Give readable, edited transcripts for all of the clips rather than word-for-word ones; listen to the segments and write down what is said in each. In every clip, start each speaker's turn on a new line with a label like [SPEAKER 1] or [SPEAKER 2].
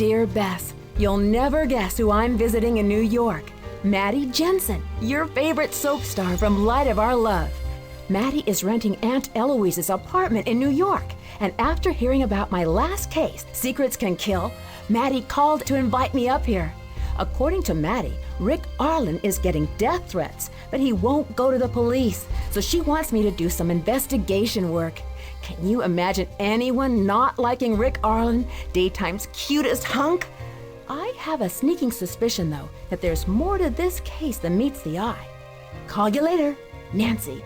[SPEAKER 1] Dear Bess, you'll never guess who I'm visiting in New York. Maddie Jensen, your favorite soap star from Light of Our Love. Maddie is renting Aunt Eloise's apartment in New York, and after hearing about my last case, Secrets Can Kill, Maddie called to invite me up here. According to Maddie, Rick Arlen is getting death threats, but he won't go to the police, so she wants me to do some investigation work. Can you imagine anyone not liking Rick Arlen, daytime's cutest hunk? I have a sneaking suspicion, though, that there's more to this case than meets the eye. Call you later, Nancy.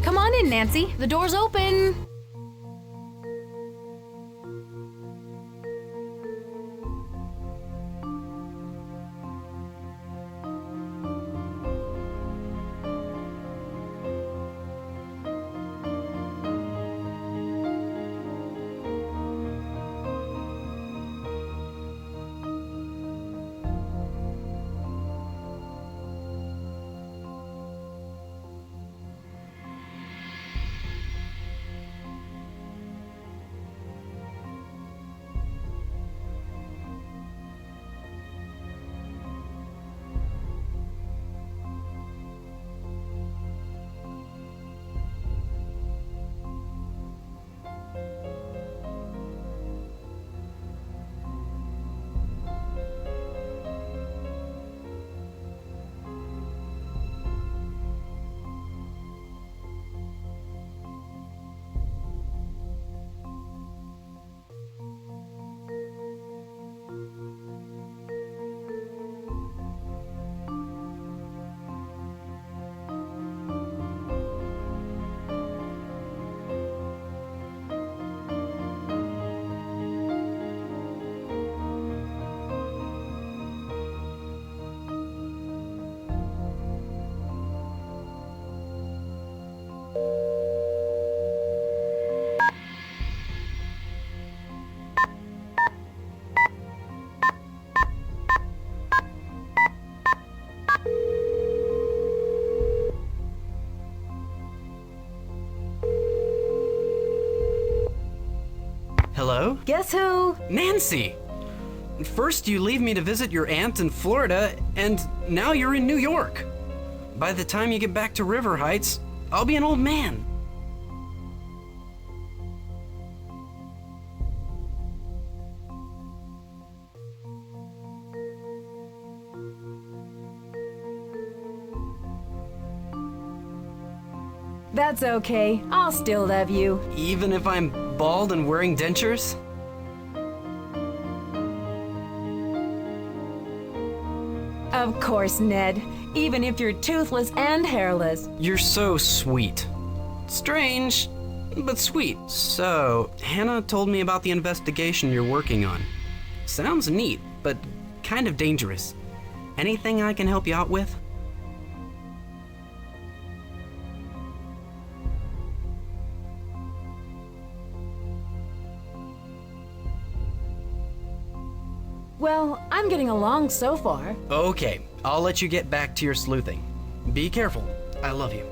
[SPEAKER 2] Come on in, Nancy. The door's open.
[SPEAKER 3] Hello?
[SPEAKER 1] Guess who?
[SPEAKER 3] Nancy! First you leave me to visit your aunt in Florida, and now you're in New York. By the time you get back to River Heights, I'll be an old man.
[SPEAKER 1] That's okay. I'll still love you.
[SPEAKER 3] Even if I'm bald and wearing dentures?
[SPEAKER 1] Of course, Ned. Even if you're toothless and hairless.
[SPEAKER 3] You're so sweet. Strange, but sweet. So, Hannah told me about the investigation you're working on. Sounds neat, but kind of dangerous. Anything I can help you out with?
[SPEAKER 1] Well, I'm getting along so far.
[SPEAKER 3] Okay, I'll let you get back to your sleuthing. Be careful. I love you.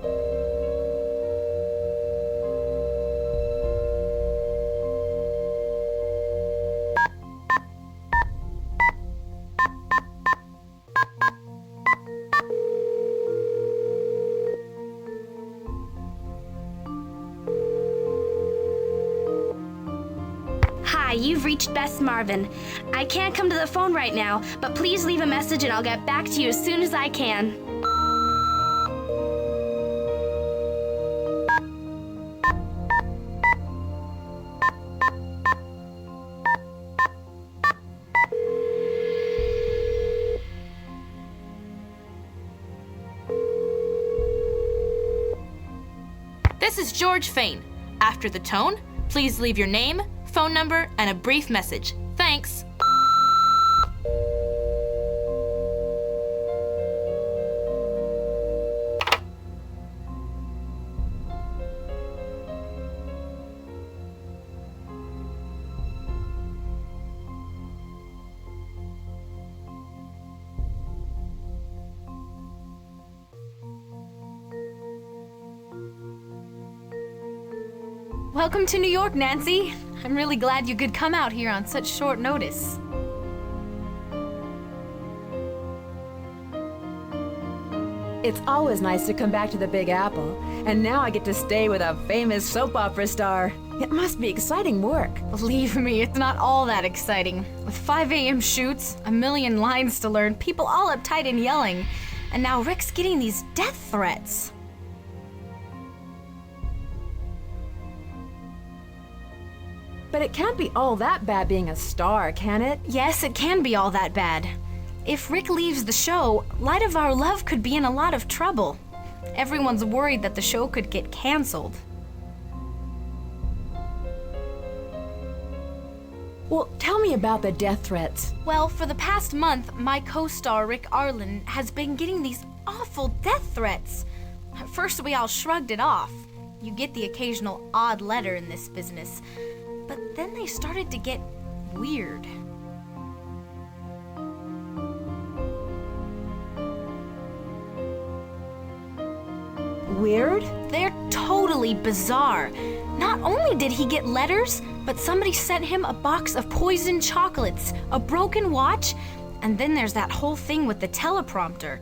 [SPEAKER 4] Hi, you've reached Bess Marvin. I can't come to the phone right now, but please leave a message and I'll get back to you as soon as I can.
[SPEAKER 5] This is George Fain. After the tone, please leave your name, phone number, and a brief message. Thanks.
[SPEAKER 2] Welcome to New York, Nancy. I'm really glad you could come out here on such short notice.
[SPEAKER 1] It's always nice to come back to the Big Apple, and now I get to stay with a famous soap opera star. It must be exciting work.
[SPEAKER 2] Believe me, it's not all that exciting. With 5 a.m. shoots, a million lines to learn, people all uptight and yelling, and now Rick's getting these death threats.
[SPEAKER 1] But it can't be all that bad being a star, can it?
[SPEAKER 2] Yes, it can be all that bad. If Rick leaves the show, Light of Our Love could be in a lot of trouble. Everyone's worried that the show could get canceled.
[SPEAKER 1] Well, tell me about the death threats.
[SPEAKER 2] Well, for the past month, my co-star Rick Arlen has been getting these awful death threats. At first, we all shrugged it off. You get the occasional odd letter in this business. But then they started to get weird.
[SPEAKER 1] Weird?
[SPEAKER 2] They're totally bizarre. Not only did he get letters, but somebody sent him a box of poisoned chocolates, a broken watch, and then there's that whole thing with the teleprompter.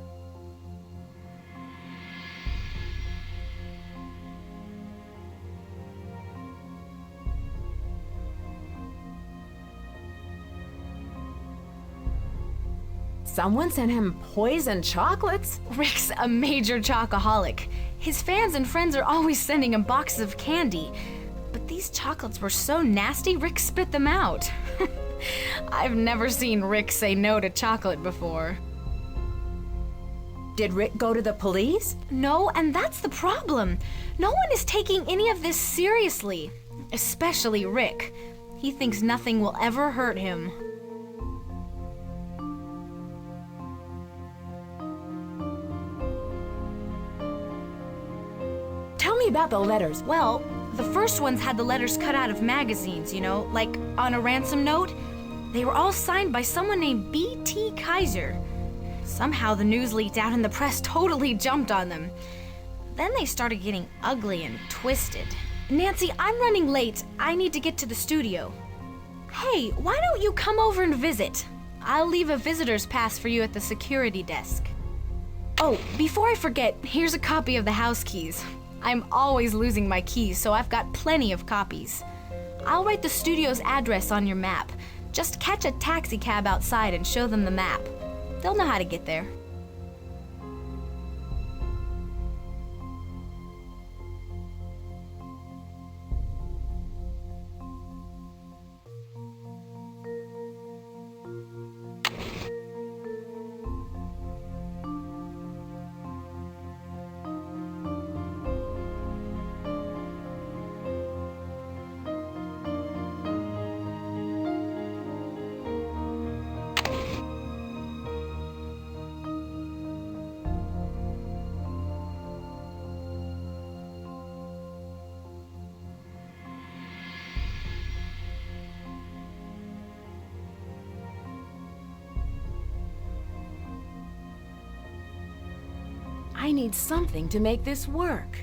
[SPEAKER 1] Someone sent him poisoned chocolates?
[SPEAKER 2] Rick's a major chocoholic. His fans and friends are always sending him boxes of candy. But these chocolates were so nasty, Rick spit them out. I've never seen Rick say no to chocolate before.
[SPEAKER 1] Did Rick go to the police?
[SPEAKER 2] No, and that's the problem. No one is taking any of this seriously. Especially Rick. He thinks nothing will ever hurt him.
[SPEAKER 1] Tell me about the letters.
[SPEAKER 2] Well, the first ones had the letters cut out of magazines, like on a ransom note. They were all signed by someone named B.T. Kaiser. Somehow the news leaked out and the press totally jumped on them. Then they started getting ugly and twisted. Nancy, I'm running late. I need to get to the studio. Hey, why don't you come over and visit? I'll leave a visitor's pass for you at the security desk. Oh, before I forget, here's a copy of the house keys. I'm always losing my keys, so I've got plenty of copies. I'll write the studio's address on your map. Just catch a taxi cab outside and show them the map. They'll know how to get there.
[SPEAKER 1] I need something to make this work.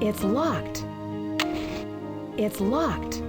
[SPEAKER 1] It's locked. It's locked.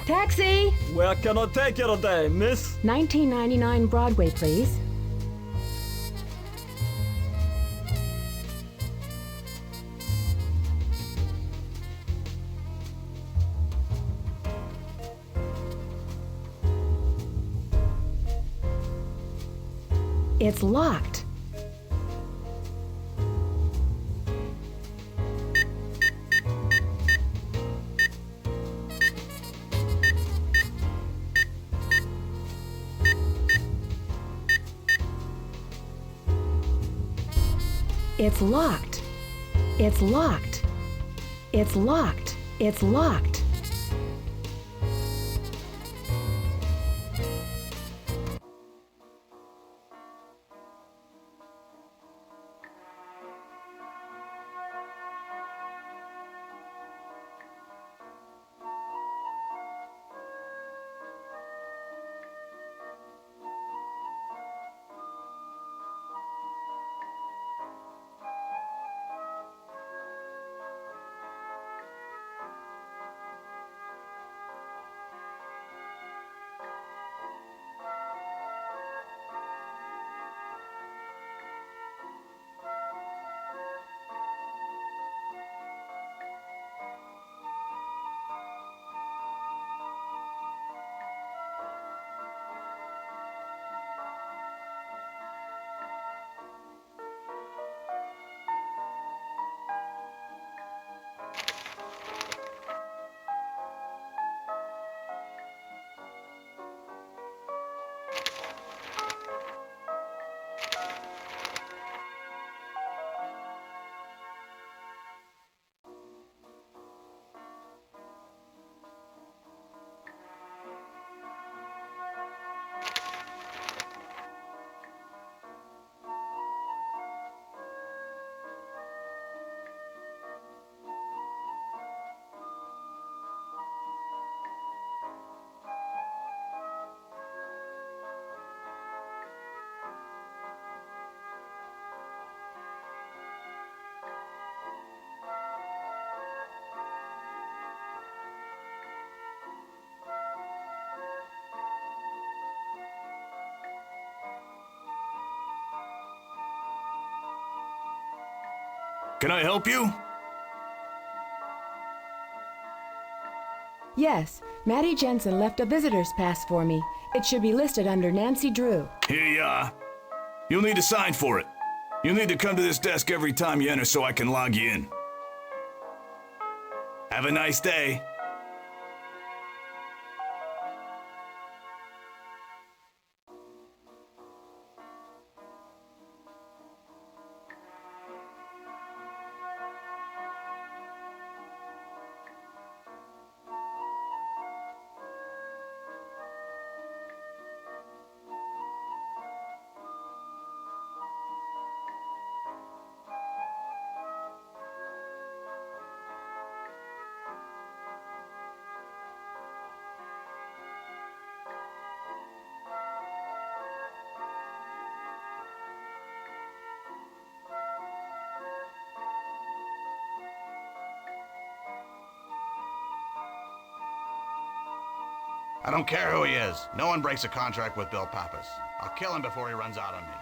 [SPEAKER 1] Taxi!
[SPEAKER 6] Where can I take you today, miss?
[SPEAKER 1] 1999 Broadway, please. It's locked. It's locked. It's locked. It's locked. It's locked.
[SPEAKER 7] Can I help you?
[SPEAKER 1] Yes, Maddie Jensen left a visitor's pass for me. It should be listed under Nancy Drew.
[SPEAKER 7] Here you are. You'll need to sign for it. You'll need to come to this desk every time you enter so I can log you in. Have a nice day.
[SPEAKER 8] I don't care who he is. No one breaks a contract with Bill Pappas. I'll kill him before he runs out on me.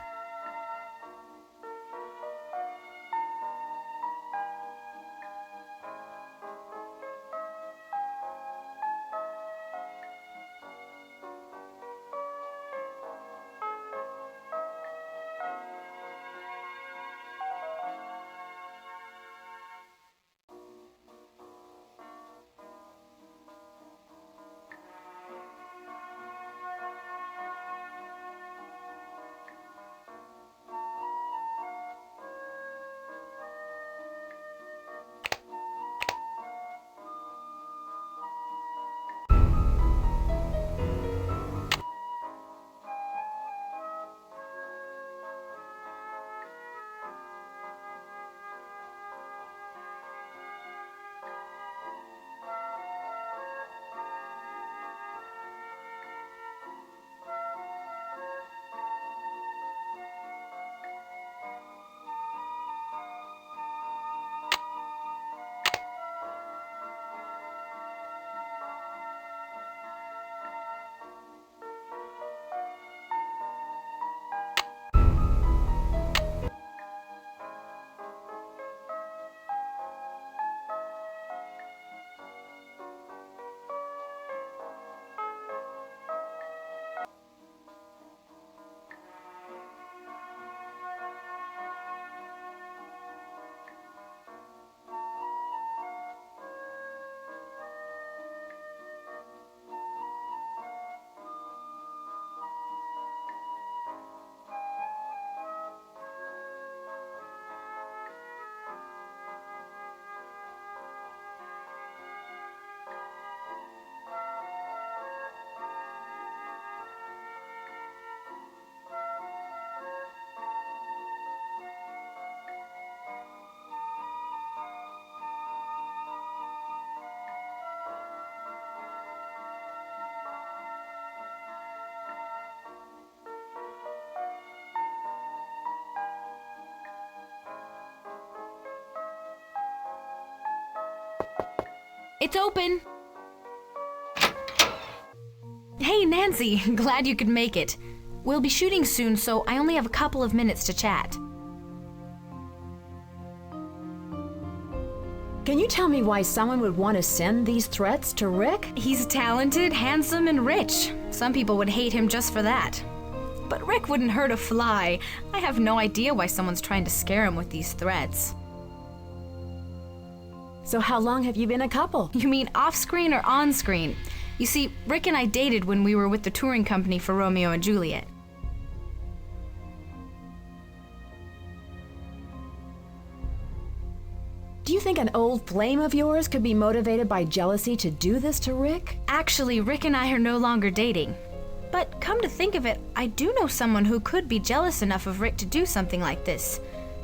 [SPEAKER 2] It's open. Hey, Nancy, glad you could make it. We'll be shooting soon, so I only have a couple of minutes to chat.
[SPEAKER 1] Can you tell me why someone would want to send these threats to Rick?
[SPEAKER 2] He's talented, handsome, and rich. Some people would hate him just for that. But Rick wouldn't hurt a fly. I have no idea why someone's trying to scare him with these threats.
[SPEAKER 1] So how long have you been a couple?
[SPEAKER 2] You mean off-screen or on-screen? You see, Rick and I dated when we were with the touring company for Romeo and Juliet.
[SPEAKER 1] Do you think an old flame of yours could be motivated by jealousy to do this to Rick?
[SPEAKER 2] Actually, Rick and I are no longer dating. But come to think of it, I do know someone who could be jealous enough of Rick to do something like this.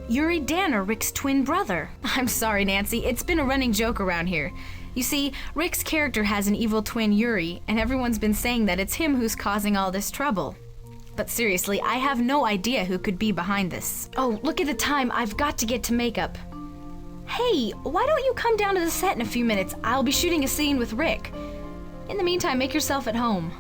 [SPEAKER 2] Yuri Danner, Rick's twin brother. I'm sorry, Nancy, it's been a running joke around here. You see, Rick's character has an evil twin, Yuri, and everyone's been saying that it's him who's causing all this trouble. But seriously, I have no idea who could be behind this. Oh, look at the time, I've got to get to makeup. Hey, why don't you come down to the set in a few minutes? I'll be shooting a scene with Rick. In the meantime, make yourself at home.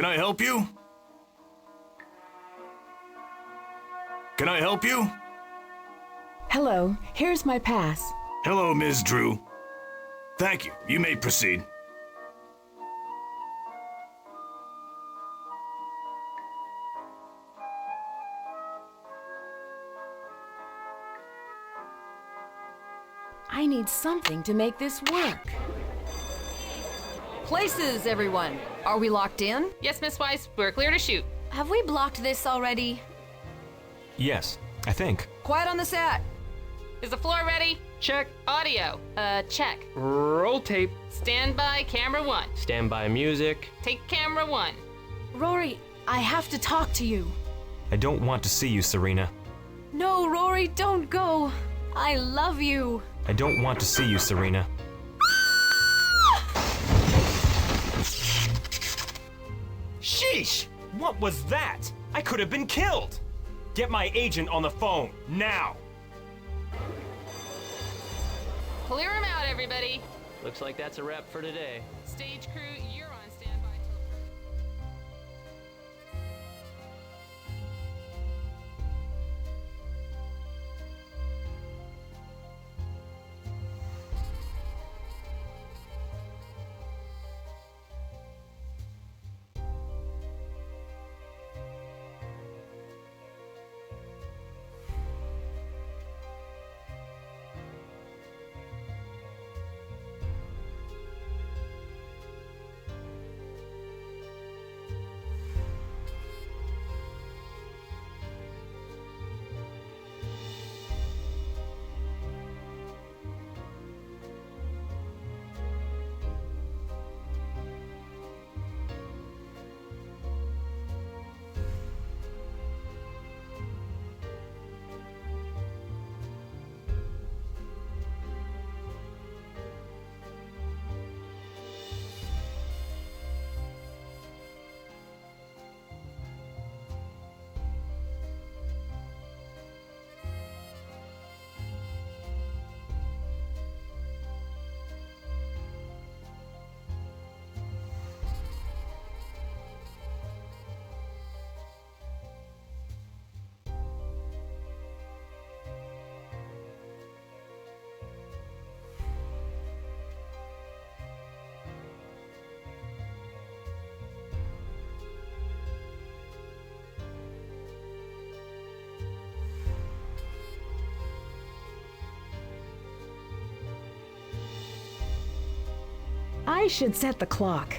[SPEAKER 7] Can I help you? Can I help you?
[SPEAKER 1] Hello, here's my pass.
[SPEAKER 7] Hello, Ms. Drew. Thank you. You may proceed.
[SPEAKER 1] I need something to make this work. Places, everyone. Are we locked in?
[SPEAKER 9] Yes, Miss Weiss, we're clear to shoot.
[SPEAKER 2] Have we blocked this already?
[SPEAKER 10] Yes, I think.
[SPEAKER 1] Quiet on the set.
[SPEAKER 9] Is the floor ready?
[SPEAKER 11] Check.
[SPEAKER 9] Audio. Check.
[SPEAKER 11] Roll tape.
[SPEAKER 9] Stand by camera 1.
[SPEAKER 11] Stand by music.
[SPEAKER 9] Take camera 1.
[SPEAKER 2] Rory, I have to talk to you.
[SPEAKER 10] I don't want to see you, Serena.
[SPEAKER 2] No, Rory, don't go. I love you.
[SPEAKER 10] I don't want to see you, Serena.
[SPEAKER 12] Sheesh! What was that? I could have been killed! Get my agent on the phone, now!
[SPEAKER 9] Clear him out, everybody.
[SPEAKER 11] Looks like that's a wrap for today.
[SPEAKER 9] Stage crew, you're on standby till...
[SPEAKER 1] I should set the clock.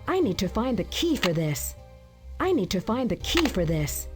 [SPEAKER 1] I need to find the key for this. I need to find the key for this.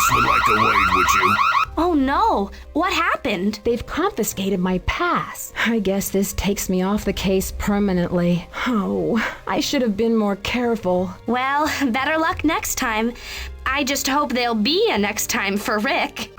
[SPEAKER 7] else would like a wade, would you?
[SPEAKER 4] Oh no! What happened?
[SPEAKER 1] They've confiscated my pass. I guess this takes me off the case permanently. Oh, I should have been more careful.
[SPEAKER 4] Well, better luck next time. I just hope there'll be a next time for Rick.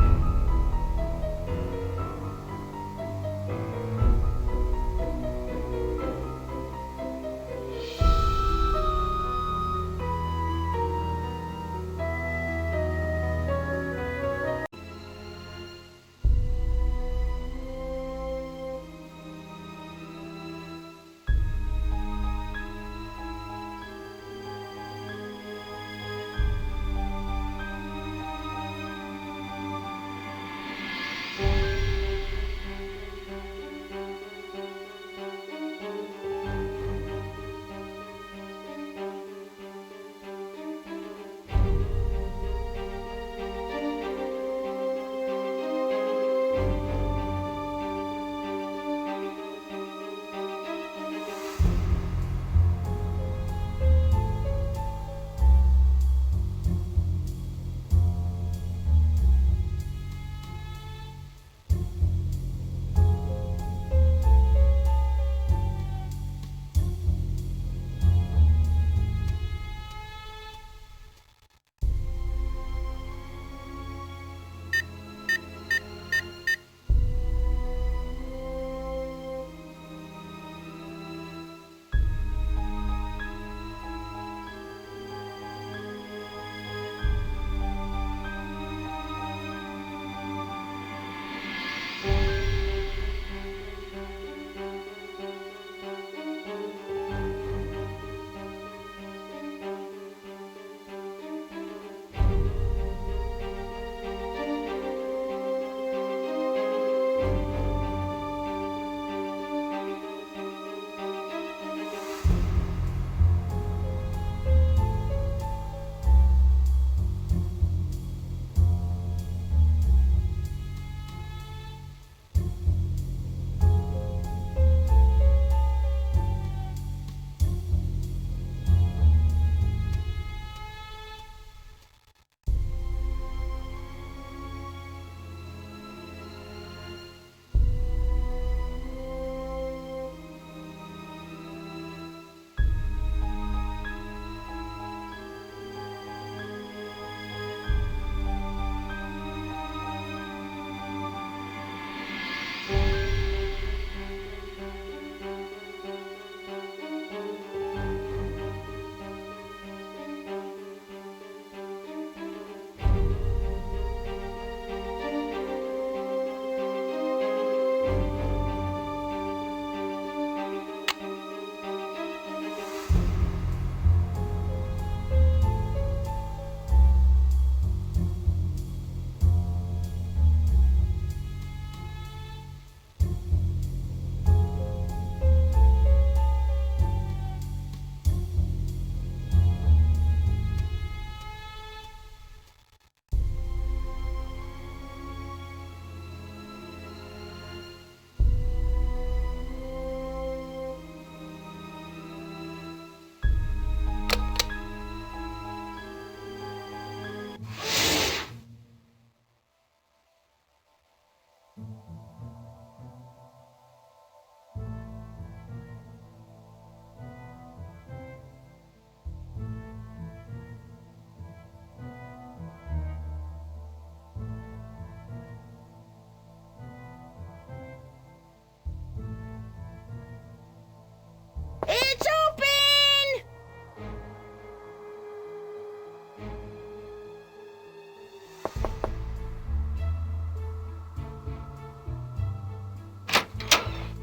[SPEAKER 13] It's open!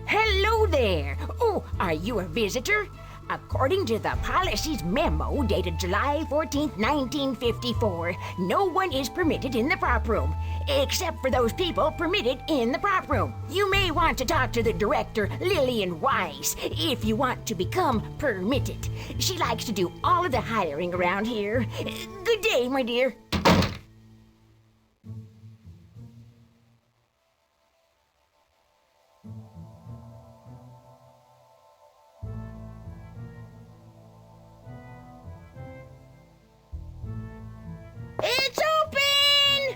[SPEAKER 14] Hello there. Oh, are you a visitor? According to the policy's memo dated July 14th, 1954, no one is permitted in the prop room, except for those people permitted in the prop room. You may want to talk to the director, Lillian Weiss, if you want to become permitted. She likes to do all of the hiring around here. Good day, my dear.
[SPEAKER 13] It's open!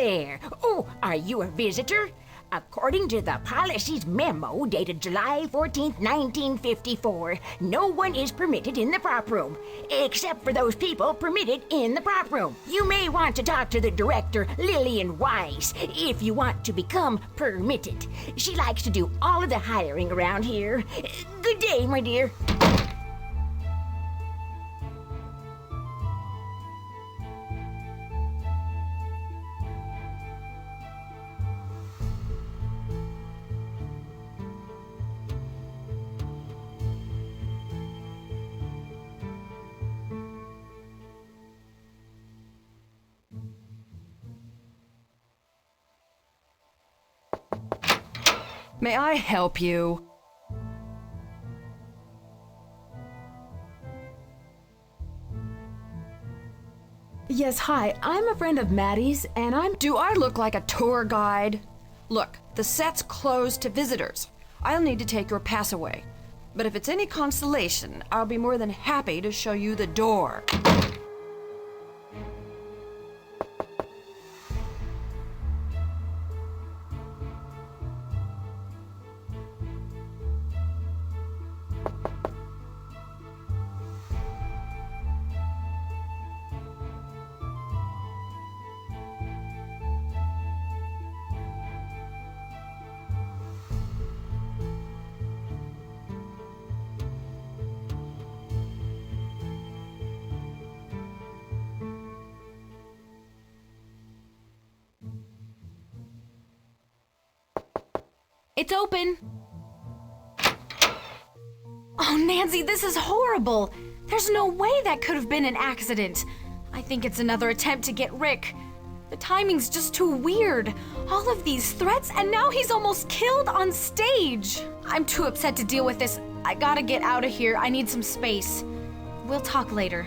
[SPEAKER 14] there. Oh, are you a visitor? According to the policy's memo dated July 14th, 1954, no one is permitted in the prop room, except for those people permitted in the prop room. You may want to talk to the director, Lillian Weiss, if you want to become permitted. She likes to do all of the hiring around here. Good day, my dear.
[SPEAKER 1] May I help you? Yes, hi. I'm a friend of Maddie's, and Do I look like a tour guide? Look, the set's closed to visitors. I'll need to take your pass away. But if it's any consolation, I'll be more than happy to show you the door.
[SPEAKER 2] It's open. Oh, Nancy, this is horrible. There's no way that could have been an accident. I think it's another attempt to get Rick. The timing's just too weird. All of these threats, and now he's almost killed on stage. I'm too upset to deal with this. I gotta get out of here. I need some space. We'll talk later.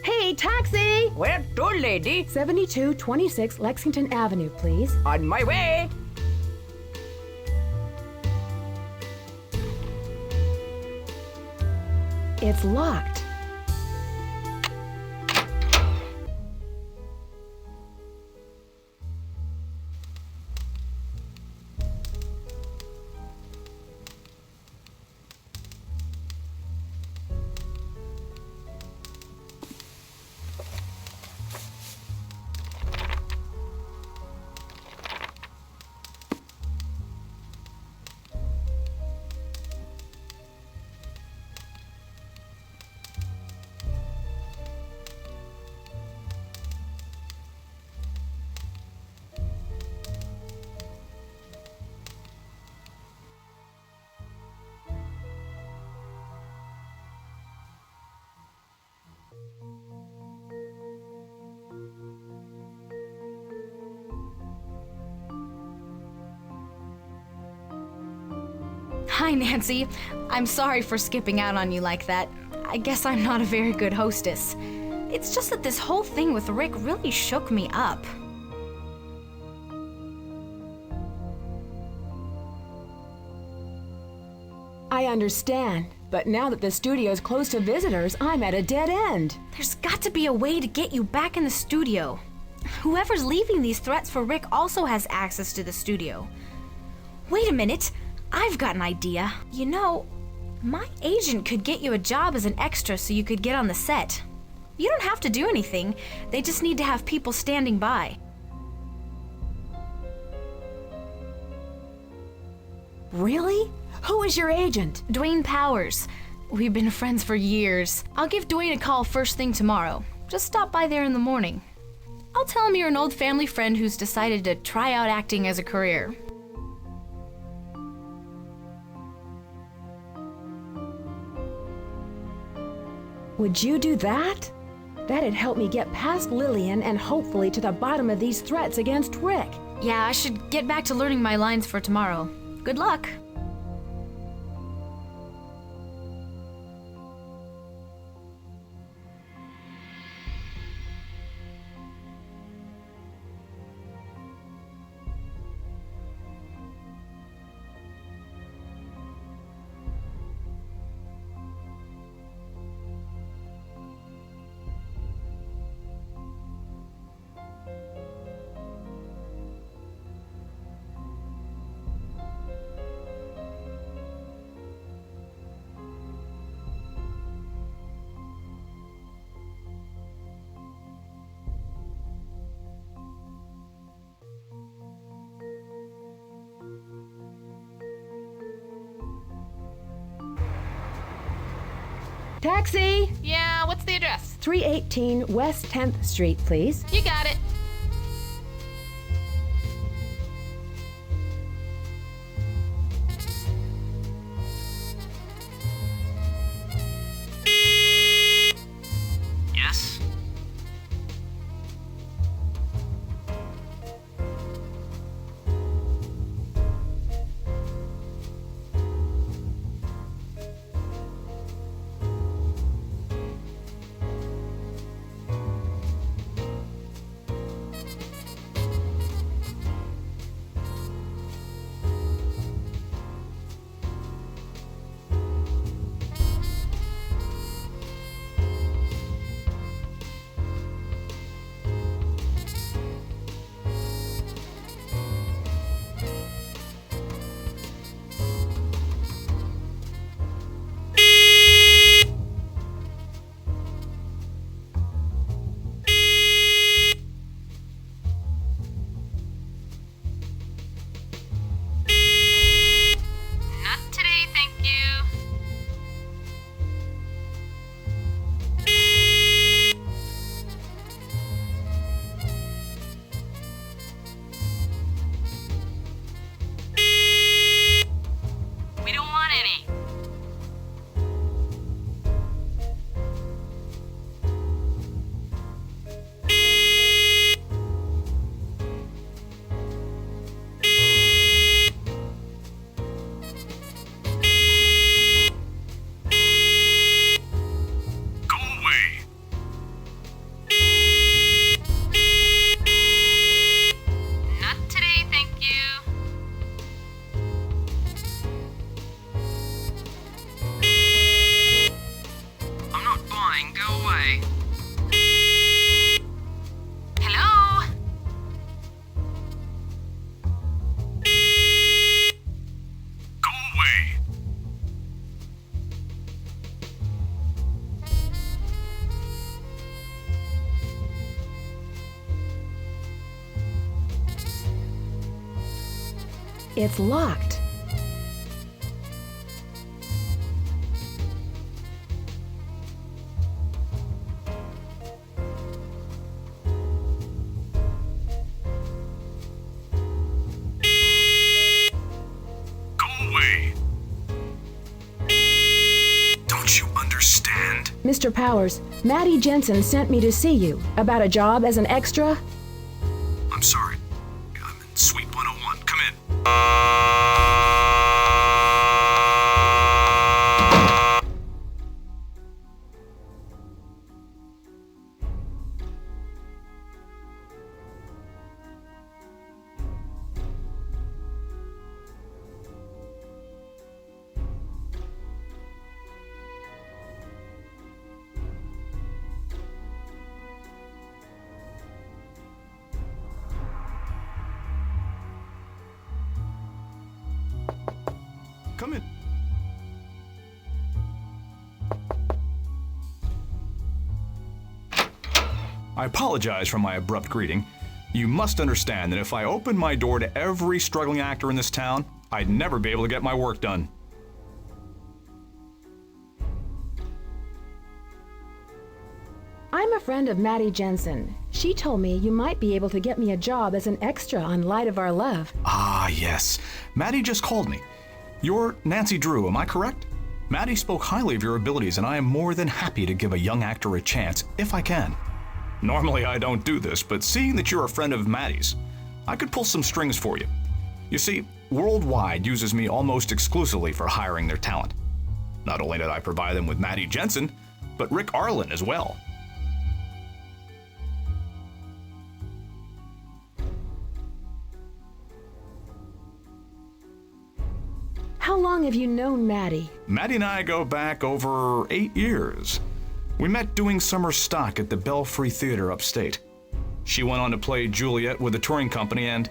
[SPEAKER 14] Hey, taxi! Where to, lady?
[SPEAKER 1] 7226 Lexington Avenue, please.
[SPEAKER 14] On my way.
[SPEAKER 1] It's locked.
[SPEAKER 2] Hi, Nancy. I'm sorry for skipping out on you like that. I guess I'm not a very good hostess. It's just that this whole thing with Rick really shook me up.
[SPEAKER 1] I understand, but now that the studio's closed to visitors, I'm at a dead end.
[SPEAKER 2] There's got to be a way to get you back in the studio. Whoever's leaving these threats for Rick also has access to the studio. Wait a minute. I've got an idea. You know, my agent could get you a job as an extra so you could get on the set. You don't have to do anything. They just need to have people standing by.
[SPEAKER 1] Really? Who is your agent?
[SPEAKER 2] Dwayne Powers. We've been friends for years. I'll give Dwayne a call first thing tomorrow. Just stop by there in the morning. I'll tell him you're an old family friend who's decided to try out acting as a career.
[SPEAKER 1] Would you do that? That'd help me get past Lillian and hopefully to the bottom of these threats against Rick.
[SPEAKER 2] Yeah, I should get back to learning my lines for tomorrow. Good luck.
[SPEAKER 1] Taxi!
[SPEAKER 5] Yeah, what's the address?
[SPEAKER 1] 318 West 10th Street, please.
[SPEAKER 5] You got it.
[SPEAKER 3] Yes?
[SPEAKER 1] It's locked.
[SPEAKER 7] Go away. Don't you understand?
[SPEAKER 1] Mr. Powers, Maddie Jensen sent me to see you about a job as an extra.
[SPEAKER 7] I'm sorry. I'm in Suite 101. Come in. Come in. I apologize for my abrupt greeting. You must understand that if I opened my door to every struggling actor in this town, I'd never be able to get my work done.
[SPEAKER 1] I'm a friend of Maddie Jensen. She told me you might be able to get me a job as an extra on Light of Our Love.
[SPEAKER 7] Ah, yes. Maddie just called me. You're Nancy Drew, am I correct? Maddie spoke highly of your abilities, and I am more than happy to give a young actor a chance, if I can. Normally I don't do this, but seeing that you're a friend of Maddie's, I could pull some strings for you. You see, Worldwide uses me almost exclusively for hiring their talent. Not only did I provide them with Maddie Jensen, but Rick Arlen as well.
[SPEAKER 1] How long have you known Maddie?
[SPEAKER 7] Maddie and I go back over 8 years. We met doing summer stock at the Belfry Theater upstate. She went on to play Juliet with a touring company, and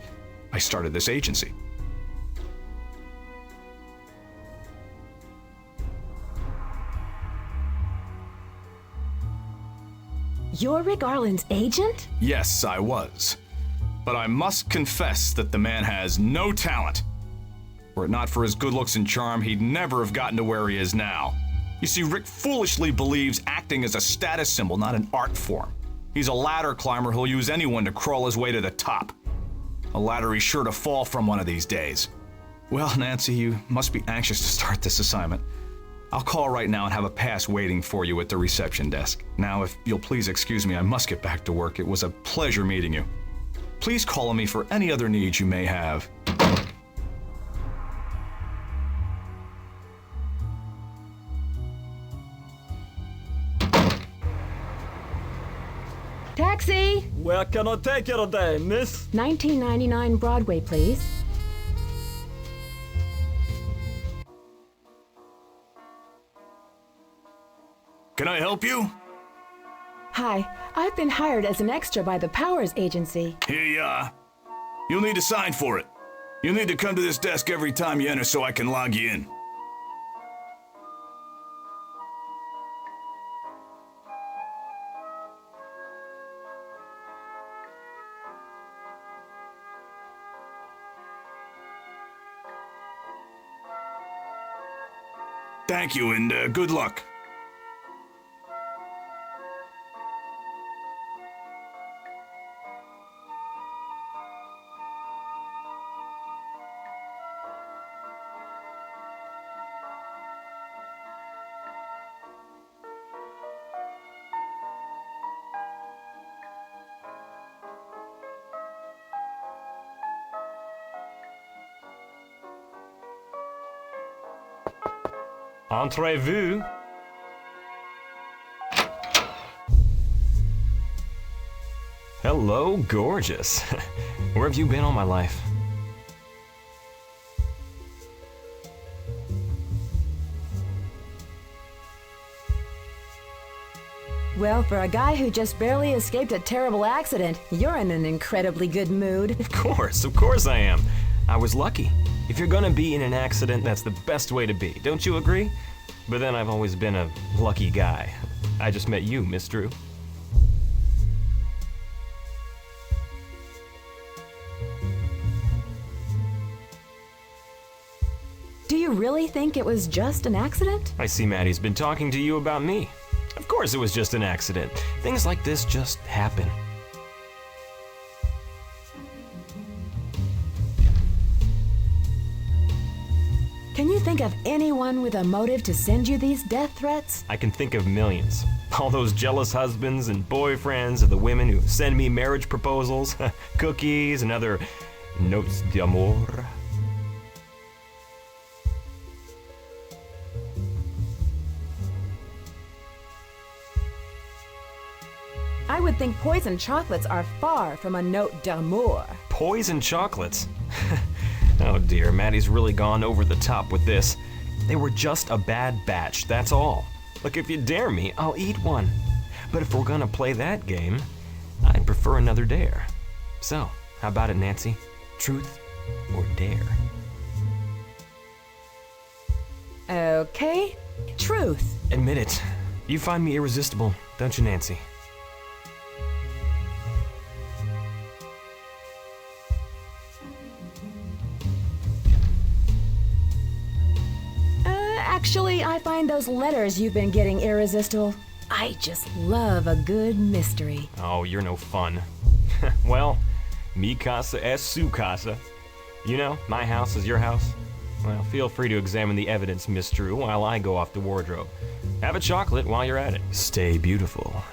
[SPEAKER 7] I started this agency.
[SPEAKER 1] You're Rick Arlen's agent?
[SPEAKER 7] Yes, I was. But I must confess that the man has no talent. Were it not for his good looks and charm, he'd never have gotten to where he is now. You see, Rick foolishly believes acting is a status symbol, not an art form. He's a ladder climber who'll use anyone to crawl his way to the top. A ladder he's sure to fall from one of these days. Well, Nancy, you must be anxious to start this assignment. I'll call right now and have a pass waiting for you at the reception desk. Now, if you'll please excuse me, I must get back to work. It was a pleasure meeting you. Please call on me for any other needs you may have.
[SPEAKER 1] Taxi!
[SPEAKER 6] Where can I take you today, miss?
[SPEAKER 1] 1999 Broadway, please.
[SPEAKER 7] Can I help you?
[SPEAKER 1] Hi, I've been hired as an extra by the Powers Agency.
[SPEAKER 7] Here you are. You'll need to sign for it. You'll need to come to this desk every time you enter so I can log you in. Thank you, and good luck.
[SPEAKER 10] Entrez-vous. Hello, gorgeous. Where have you been all my life?
[SPEAKER 1] Well, for a guy who just barely escaped a terrible accident, you're in an incredibly good mood.
[SPEAKER 10] Of course I am. I was lucky. If you're gonna be in an accident, that's the best way to be. Don't you agree? But then I've always been a lucky guy. I just met you, Miss Drew.
[SPEAKER 1] Do you really think it was just an accident?
[SPEAKER 10] I see Maddie's been talking to you about me. Of course it was just an accident. Things like this just happen.
[SPEAKER 1] Can you think of anyone with a motive to send you these death threats?
[SPEAKER 10] I can think of millions. All those jealous husbands and boyfriends of the women who send me marriage proposals, cookies, and other notes d'amour.
[SPEAKER 1] I would think poison chocolates are far from a note d'amour.
[SPEAKER 10] Poison chocolates? Oh dear, Maddie's really gone over the top with this. They were just a bad batch, that's all. Look, if you dare me, I'll eat one. But if we're gonna play that game, I'd prefer another dare. So, how about it, Nancy? Truth or dare?
[SPEAKER 1] Okay, truth.
[SPEAKER 10] Admit it. You find me irresistible, don't you, Nancy?
[SPEAKER 1] Actually, I find those letters you've been getting irresistible. I just love a good mystery.
[SPEAKER 10] Oh, you're no fun. Well, mi casa es su casa. You know, my house is your house. Well, feel free to examine the evidence, Miss Drew, while I go off to wardrobe. Have a chocolate while you're at it. Stay beautiful.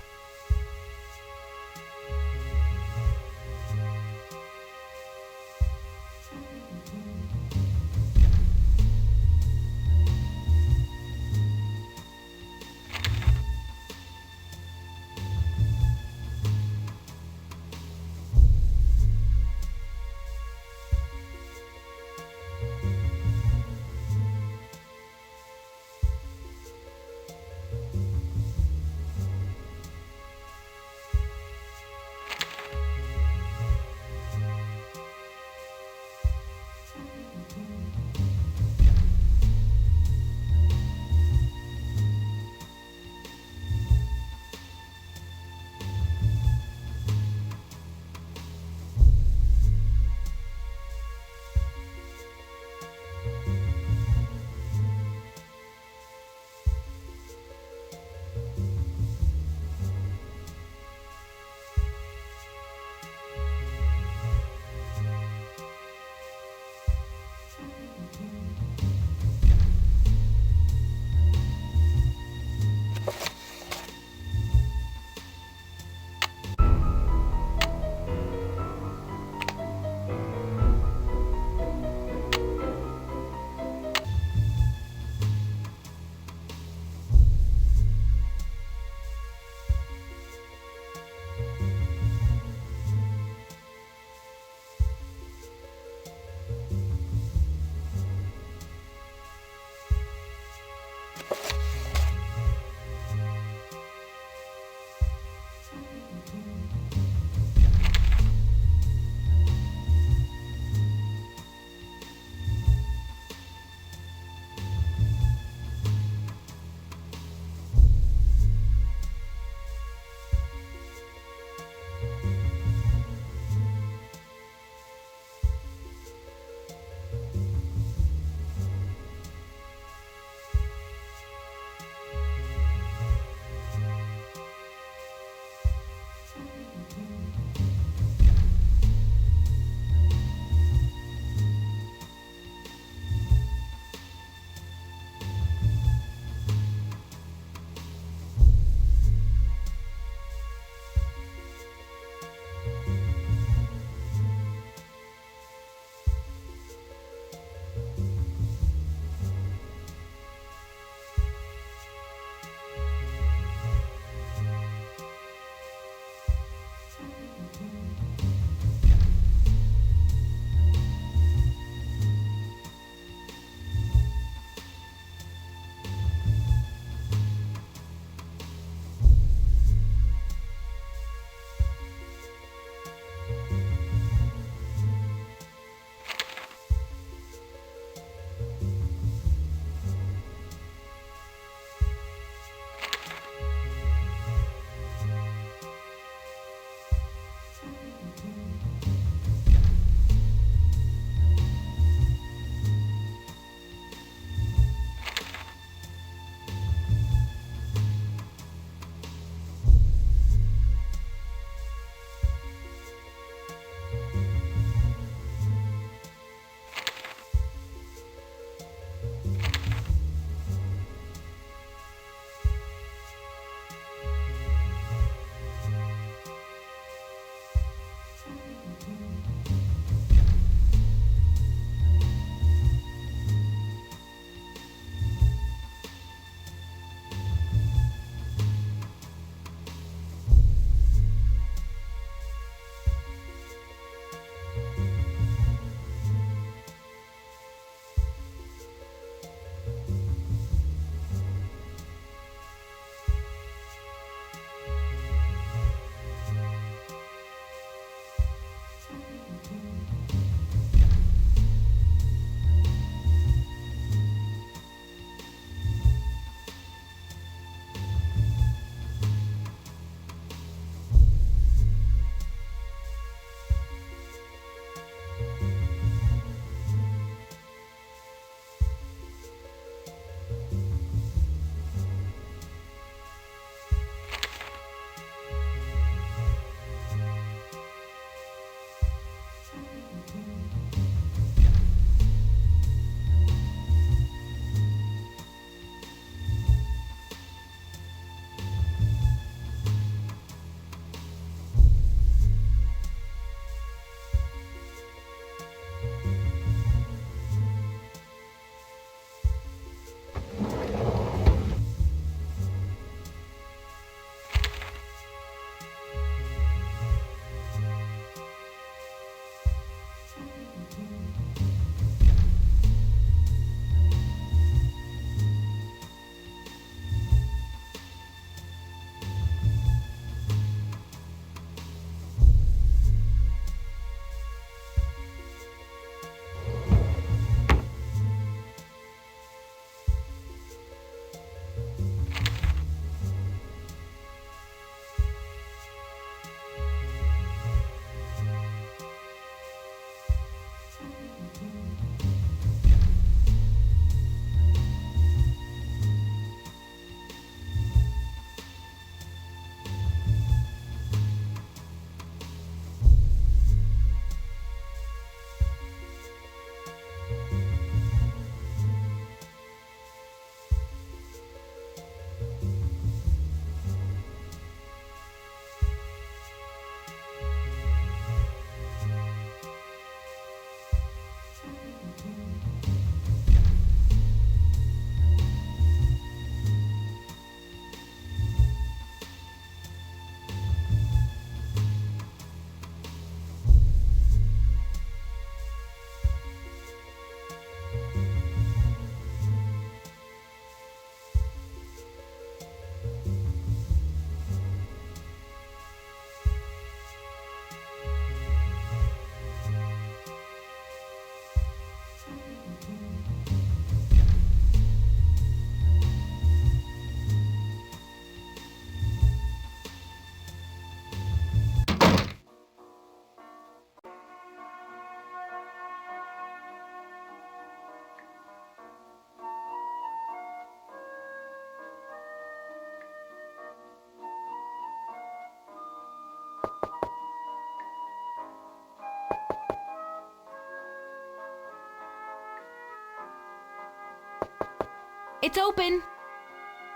[SPEAKER 2] It's open.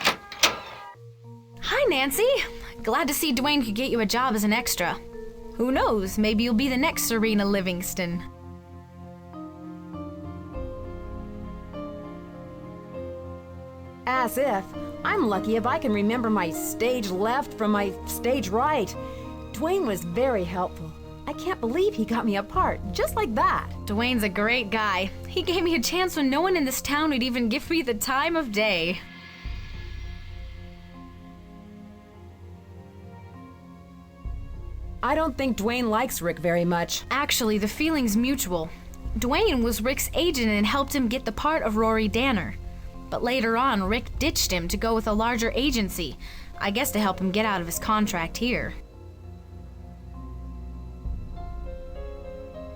[SPEAKER 2] Hi, Nancy. Glad to see Dwayne could get you a job as an extra. Who knows, maybe you'll be the next Serena Livingston.
[SPEAKER 1] As if. I'm lucky if I can remember my stage left from my stage right. Dwayne was very helpful. I can't believe he got me a part, just like that.
[SPEAKER 2] Dwayne's a great guy. He gave me a chance when no one in this town would even give me the time of day.
[SPEAKER 1] I don't think Dwayne likes Rick very much.
[SPEAKER 2] Actually, the feeling's mutual. Dwayne was Rick's agent and helped him get the part of Rory Danner. But later on, Rick ditched him to go with a larger agency, I guess to help him get out of his contract here.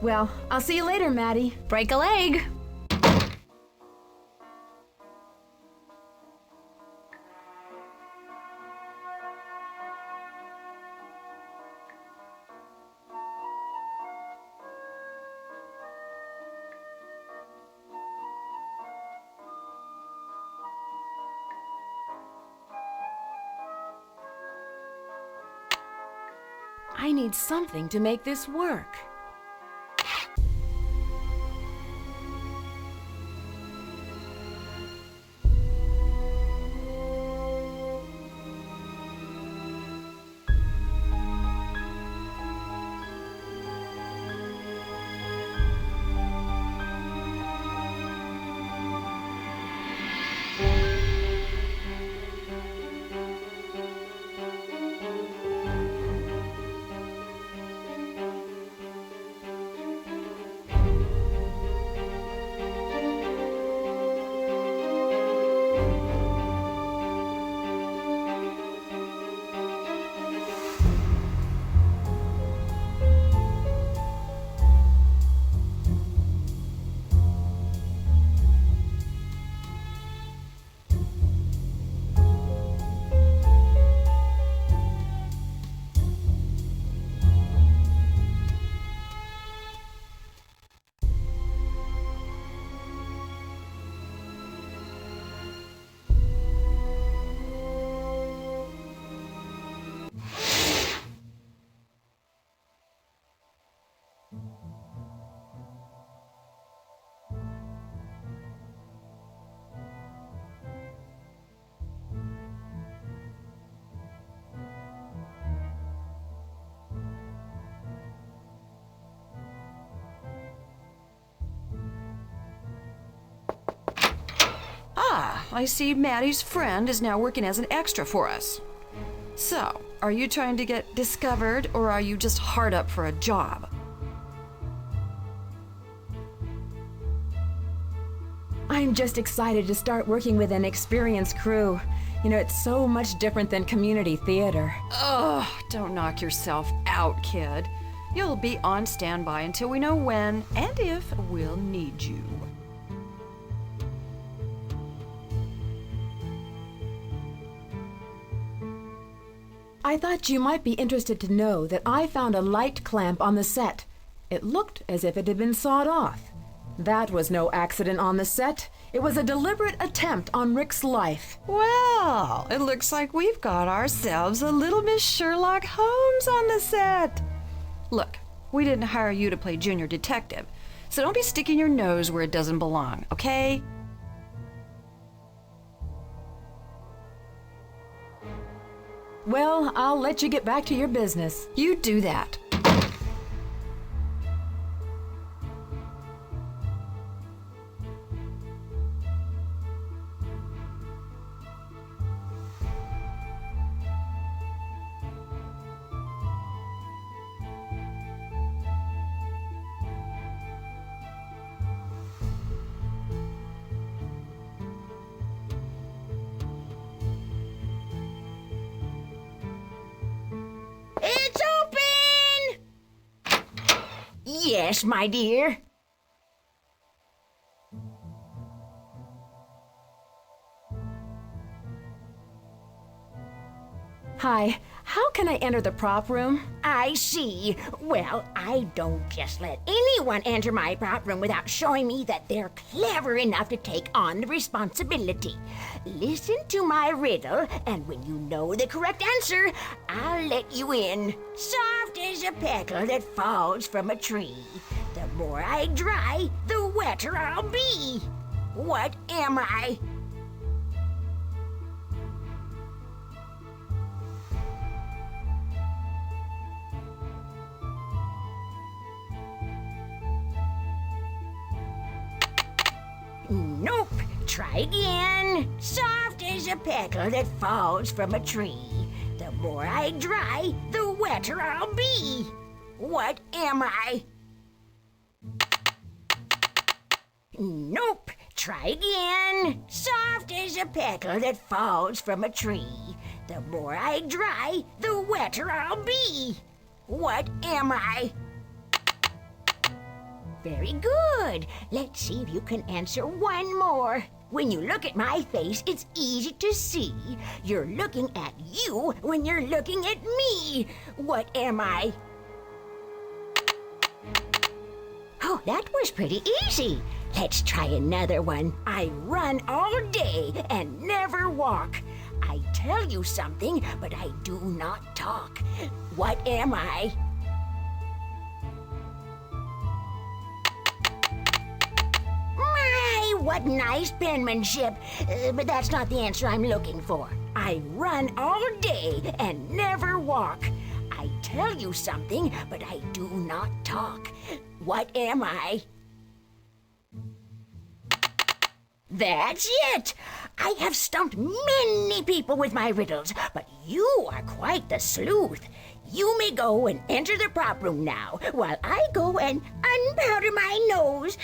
[SPEAKER 1] Well, I'll see you later, Maddie.
[SPEAKER 2] Break a leg!
[SPEAKER 1] I need something to make this work.
[SPEAKER 13] I see Maddie's friend is now working as an extra for us. So, are you trying to get discovered, or are you just hard up for a job?
[SPEAKER 1] I'm just excited to start working with an experienced crew. You know, it's so much different than community theater.
[SPEAKER 13] Ugh, don't knock yourself out, kid. You'll be on standby until we know when and if we'll need you.
[SPEAKER 1] I thought you might be interested to know that I found a light clamp on the set. It looked as if it had been sawed off. That was no accident on the set. It was a deliberate attempt on Rick's life.
[SPEAKER 13] Well, it looks like we've got ourselves a little Miss Sherlock Holmes on the set. Look, we didn't hire you to play junior detective, so don't be sticking your nose where it doesn't belong, okay?
[SPEAKER 1] Well, I'll let you get back to your business.
[SPEAKER 13] You do that.
[SPEAKER 14] It's open! Yes, my dear.
[SPEAKER 1] Hi, how can I enter the prop room?
[SPEAKER 14] I see. Well, I don't just let anyone enter my prop room without showing me that they're clever enough to take on the responsibility. Listen to my riddle, and when you know the correct answer, I'll let you in. Soft as a petal that falls from a tree. The more I dry, the wetter I'll be. What am I? Nope. Try again. Soft as a petal that falls from a tree. The more I dry, the wetter I'll be. What am I? Nope. Try again. Soft as a petal that falls from a tree. The more I dry, the wetter I'll be. What am I? Very good. Let's see if you can answer one more. When you look at my face, it's easy to see. You're looking at you when you're looking at me. What am I? Oh, that was pretty easy. Let's try another one. I run all day and never walk. I tell you something, but I do not talk. What am I? What nice penmanship. But that's not the answer I'm looking for. I run all day and never walk. I tell you something, but I do not talk. What am I? That's it! I have stumped many people with my riddles, but you are quite the sleuth. You may go and enter the prop room now, while I go and unpowder my nose.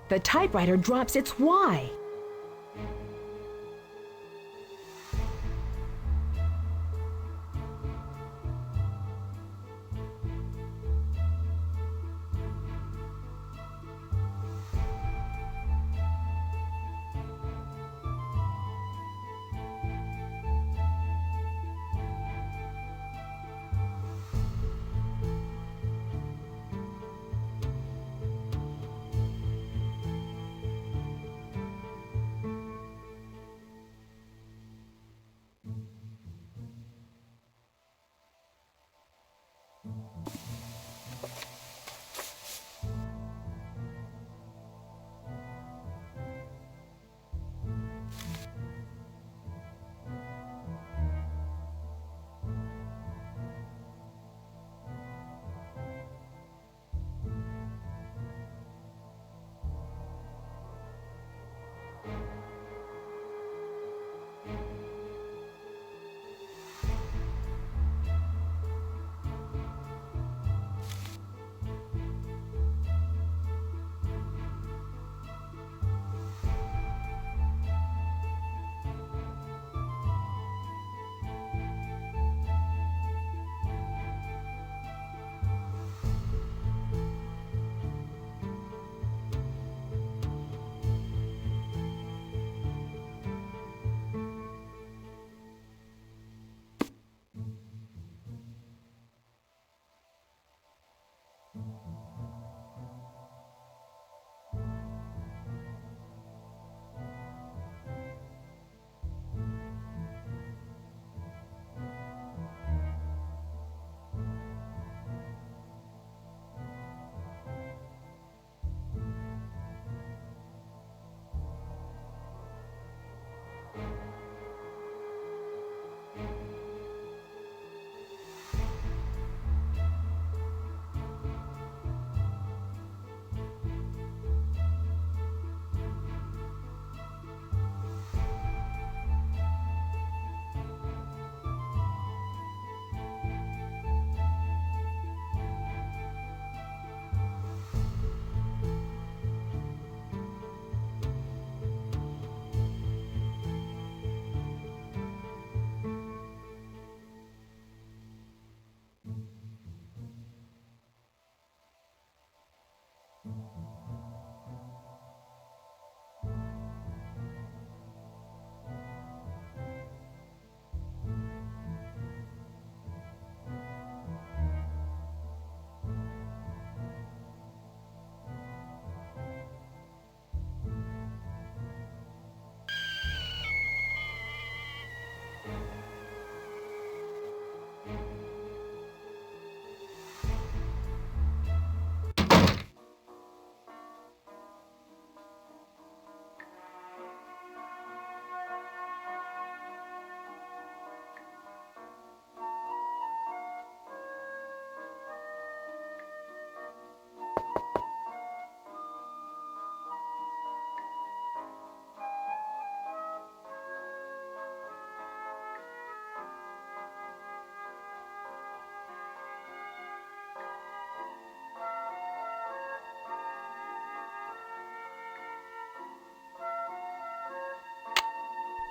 [SPEAKER 1] The typewriter drops its Y.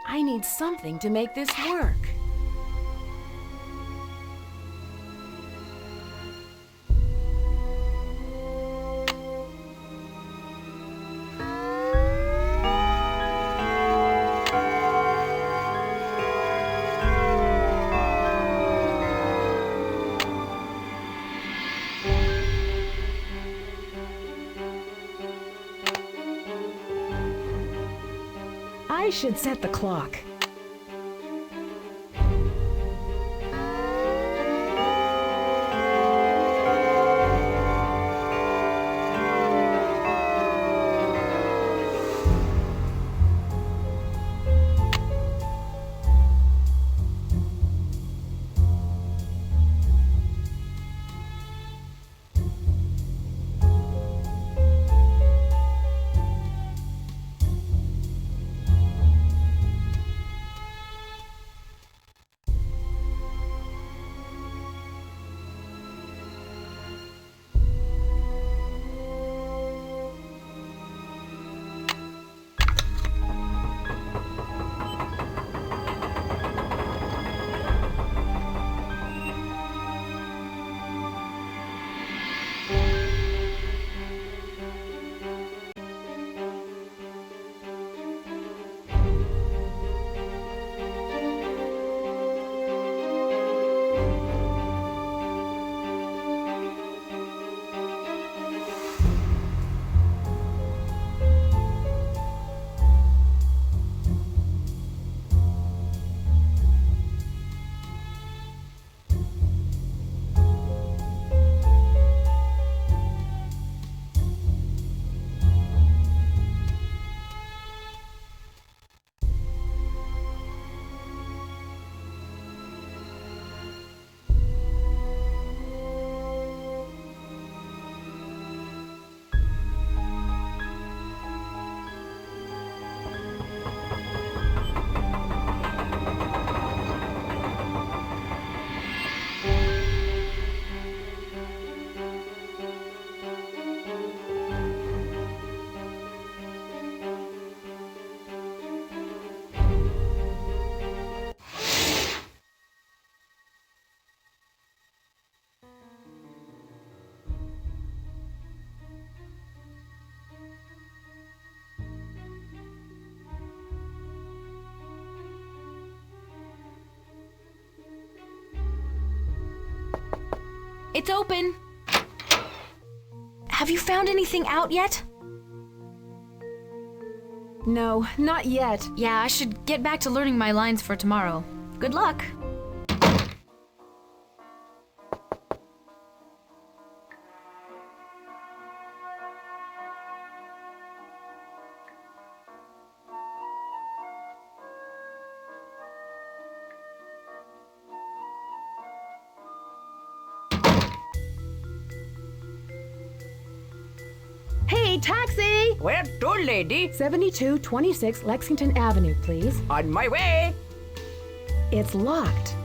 [SPEAKER 1] I need something to make this work. I should set the clock.
[SPEAKER 2] It's open. Have you found anything out yet?
[SPEAKER 1] No, not yet.
[SPEAKER 2] Yeah, I should get back to learning my lines for tomorrow. Good luck.
[SPEAKER 14] Hey, taxi! Where to, lady?
[SPEAKER 1] 7226 Lexington Avenue, please.
[SPEAKER 14] On my way.
[SPEAKER 1] It's locked.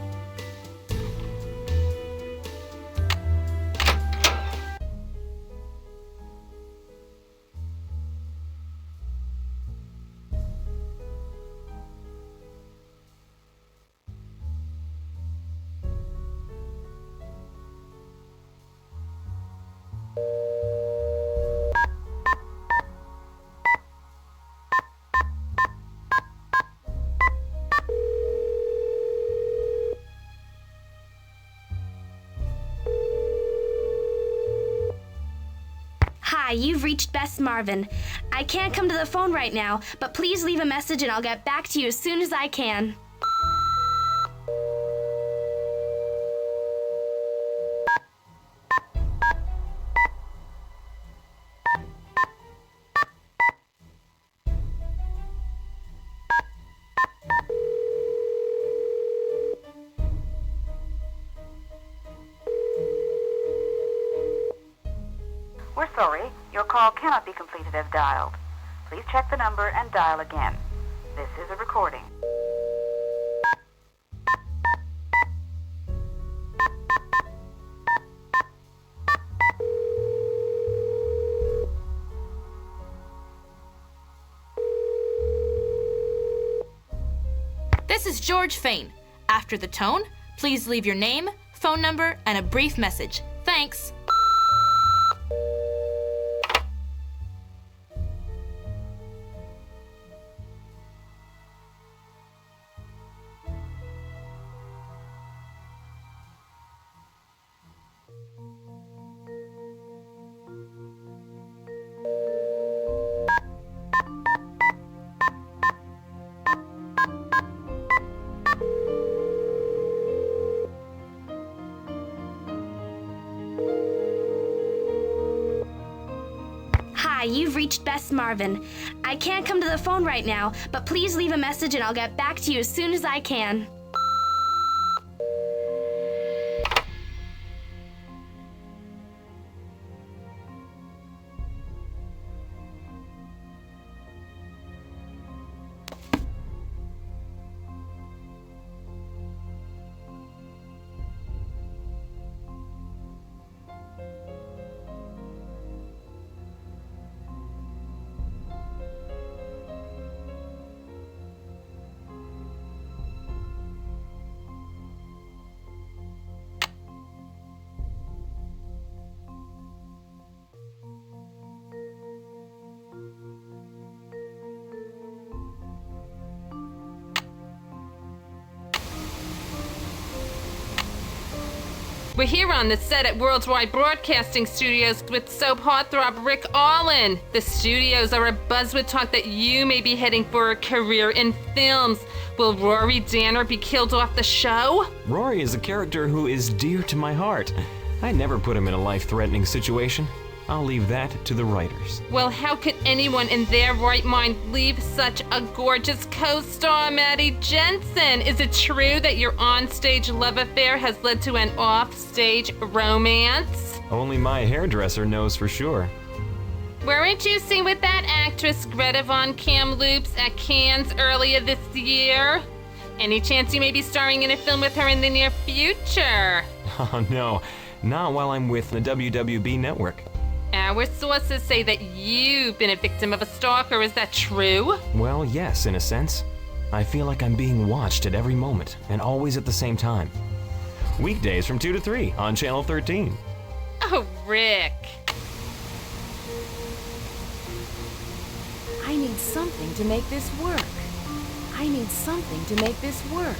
[SPEAKER 4] Hi, you've reached Bess Marvin. I can't come to the phone right now, but please leave a message and I'll get back to you as soon as I can.
[SPEAKER 15] We're sorry, your call cannot be completed as dialed. Please check the number and dial again. This is a recording.
[SPEAKER 5] This is George Fain. After the tone, please leave your name, phone number, and a brief message. Thanks.
[SPEAKER 4] Hi, you've reached Bess Marvin. I can't come to the phone right now, but please leave a message and I'll get back to you as soon as I can.
[SPEAKER 9] We're here on the set at Worldwide Broadcasting Studios with soap heartthrob Rick Allen. The studios are abuzz with talk that you may be heading for a career in films. Will Rory Danner be killed off the show?
[SPEAKER 10] Rory is a character who is dear to my heart. I never put him in a life-threatening situation. I'll leave that to the writers.
[SPEAKER 9] Well, how could anyone in their right mind leave such a gorgeous co-star, Maddie Jensen? Is it true that your on-stage love affair has led to an off-stage romance?
[SPEAKER 10] Only my hairdresser knows for sure.
[SPEAKER 9] Weren't you seen with that actress Greta Von Kamloops at Cannes earlier this year? Any chance you may be starring in a film with her in the near future?
[SPEAKER 10] Oh no, not while I'm with the WWB network.
[SPEAKER 9] Our sources say that you've been a victim of a stalker. Is that true?
[SPEAKER 10] Well, yes, in a sense. I feel like I'm being watched at every moment, and always at the same time. Weekdays from 2 to 3 on Channel 13.
[SPEAKER 9] Oh, Rick.
[SPEAKER 1] I need something to make this work. I need something to make this work.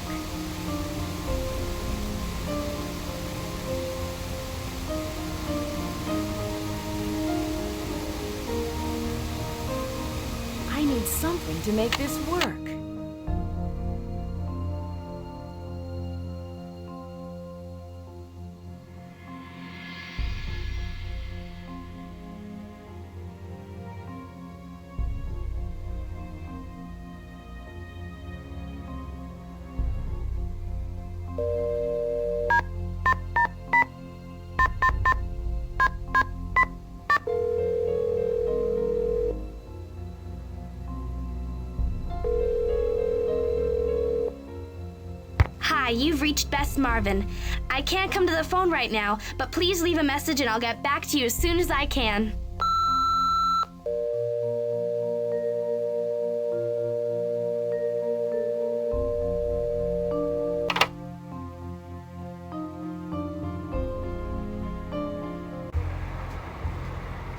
[SPEAKER 1] need something to make this work.
[SPEAKER 4] Hi, you've reached Bess Marvin. I can't come to the phone right now, but please leave a message and I'll get back to you as soon as I can.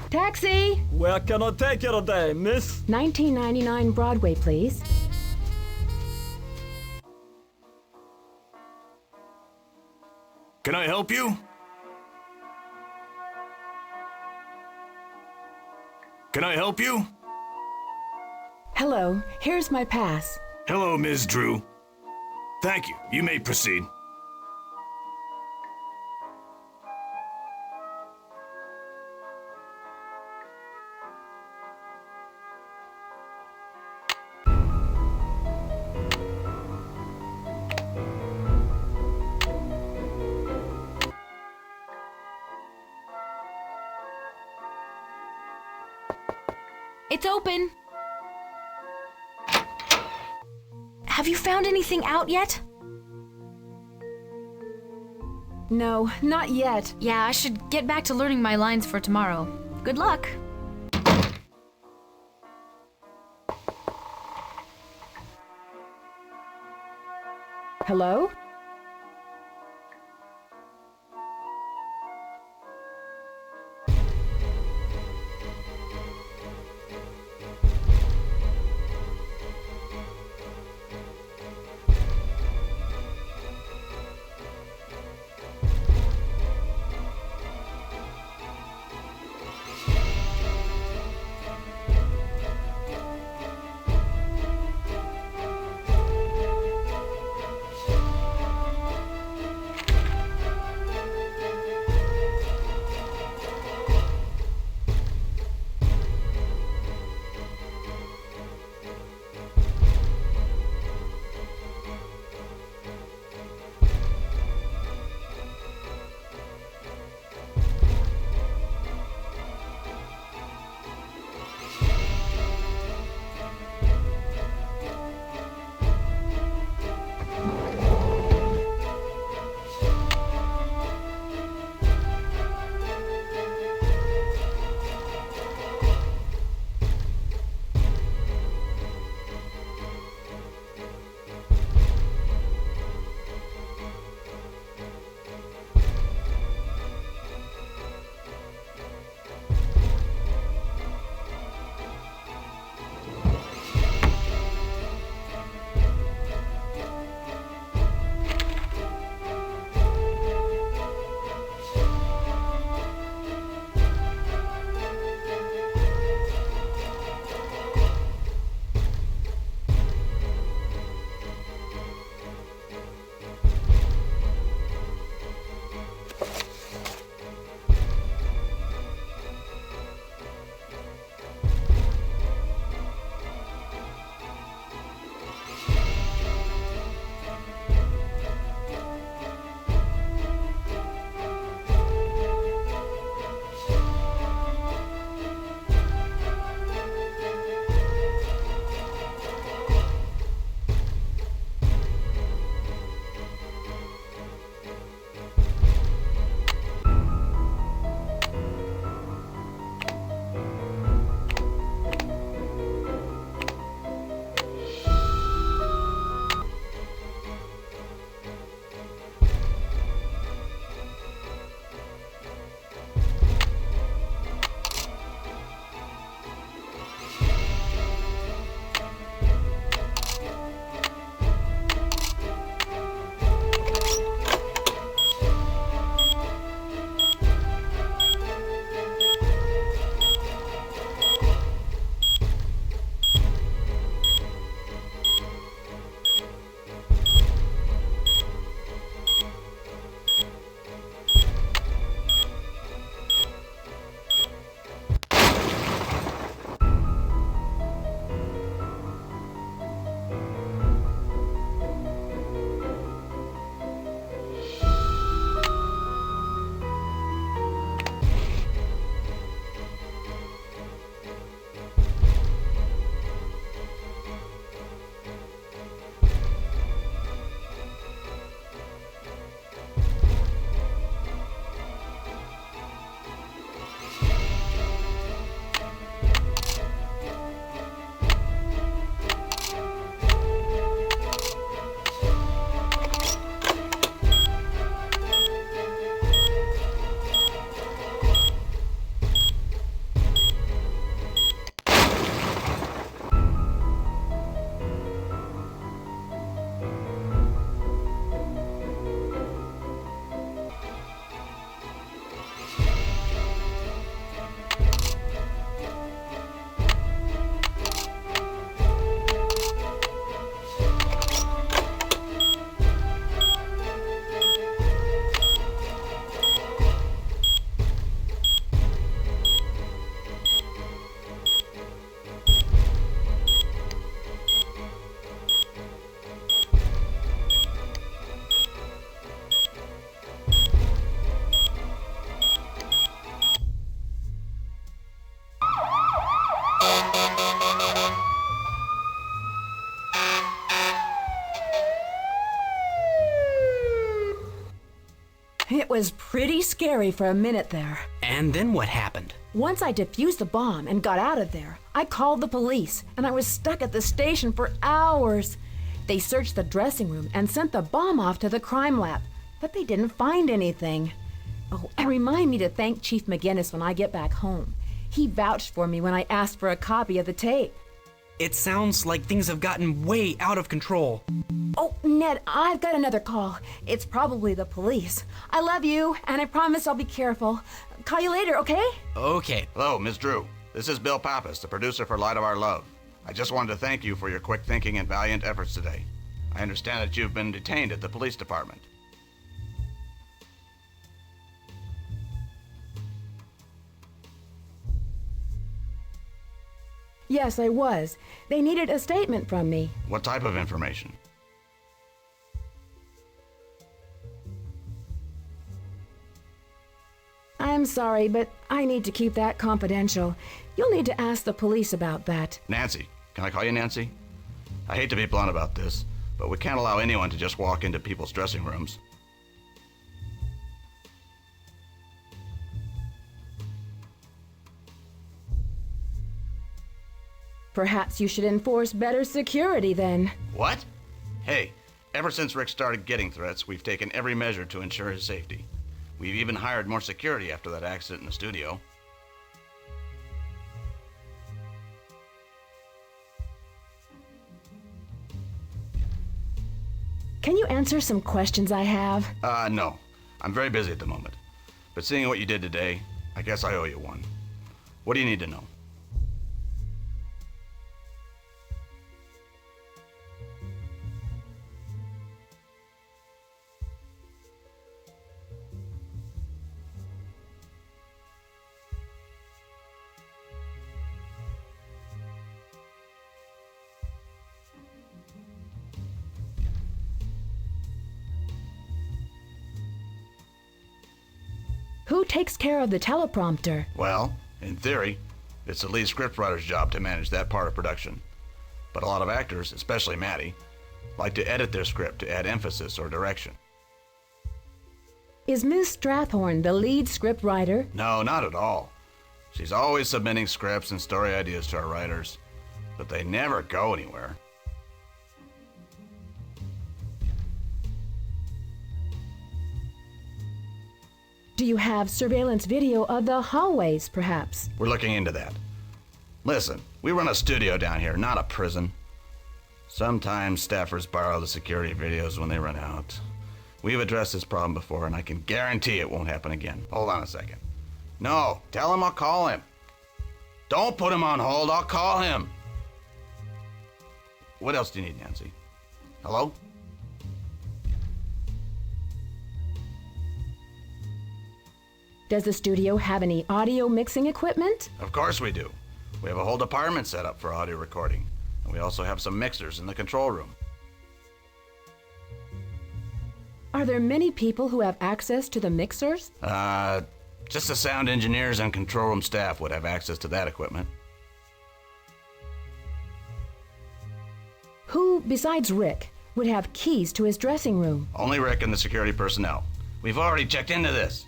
[SPEAKER 1] Taxi!
[SPEAKER 6] Where can I take you today, miss?
[SPEAKER 1] 1999 Broadway, please.
[SPEAKER 7] Can I help you? Can I help you?
[SPEAKER 1] Hello, here's my pass.
[SPEAKER 7] Hello, Ms. Drew. Thank you. You may proceed.
[SPEAKER 2] It's open. Have you found anything out yet?
[SPEAKER 1] No, not yet.
[SPEAKER 2] Yeah, I should get back to learning my lines for tomorrow. Good luck.
[SPEAKER 1] Hello? was pretty scary for a minute there.
[SPEAKER 3] And then what happened?
[SPEAKER 1] Once I defused the bomb and got out of there, I called the police, and I was stuck at the station for hours. They searched the dressing room and sent the bomb off to the crime lab, but they didn't find anything. Oh, and remind me to thank Chief McGinnis when I get back home. He vouched for me when I asked for a copy of the tape.
[SPEAKER 3] It sounds like things have gotten way out of control.
[SPEAKER 1] Oh, Ned, I've got another call. It's probably the police. I love you, and I promise I'll be careful. Call you later, okay?
[SPEAKER 3] Okay.
[SPEAKER 8] Hello, Miss Drew. This is Bill Pappas, the producer for Light of Our Love. I just wanted to thank you for your quick thinking and valiant efforts today. I understand that you've been detained at the police department.
[SPEAKER 1] Yes, I was. They needed a statement from me.
[SPEAKER 8] What type of information?
[SPEAKER 1] I'm sorry, but I need to keep that confidential. You'll need to ask the police about that.
[SPEAKER 8] Nancy. Can I call you Nancy? I hate to be blunt about this, but we can't allow anyone to just walk into people's dressing rooms.
[SPEAKER 1] Perhaps you should enforce better security then.
[SPEAKER 8] What? Hey, ever since Rick started getting threats, we've taken every measure to ensure his safety. We've even hired more security after that accident in the studio.
[SPEAKER 1] Can you answer some questions I have?
[SPEAKER 8] No. I'm very busy at the moment. But seeing what you did today, I guess I owe you one. What do you need to know?
[SPEAKER 1] Who takes care of the teleprompter?
[SPEAKER 8] Well, in theory, it's the lead scriptwriter's job to manage that part of production. But a lot of actors, especially Maddie, like to edit their script to add emphasis or direction.
[SPEAKER 1] Is Miss Strathhorn the lead scriptwriter?
[SPEAKER 8] No, not at all. She's always submitting scripts and story ideas to our writers, but they never go anywhere.
[SPEAKER 1] Do you have surveillance video of the hallways, perhaps?
[SPEAKER 8] We're looking into that. Listen, we run a studio down here, not a prison. Sometimes staffers borrow the security videos when they run out. We've addressed this problem before, and I can guarantee it won't happen again. Hold on a second. No, tell him I'll call him. Don't put him on hold, I'll call him. What else do you need, Nancy? Hello?
[SPEAKER 1] Does the studio have any audio mixing equipment?
[SPEAKER 8] Of course we do. We have a whole department set up for audio recording, and we also have some mixers in the control room.
[SPEAKER 1] Are there many people who have access to the mixers?
[SPEAKER 8] Just the sound engineers and control room staff would have access to that equipment.
[SPEAKER 1] Who, besides Rick, would have keys to his dressing room?
[SPEAKER 8] Only Rick and the security personnel. We've already checked into this.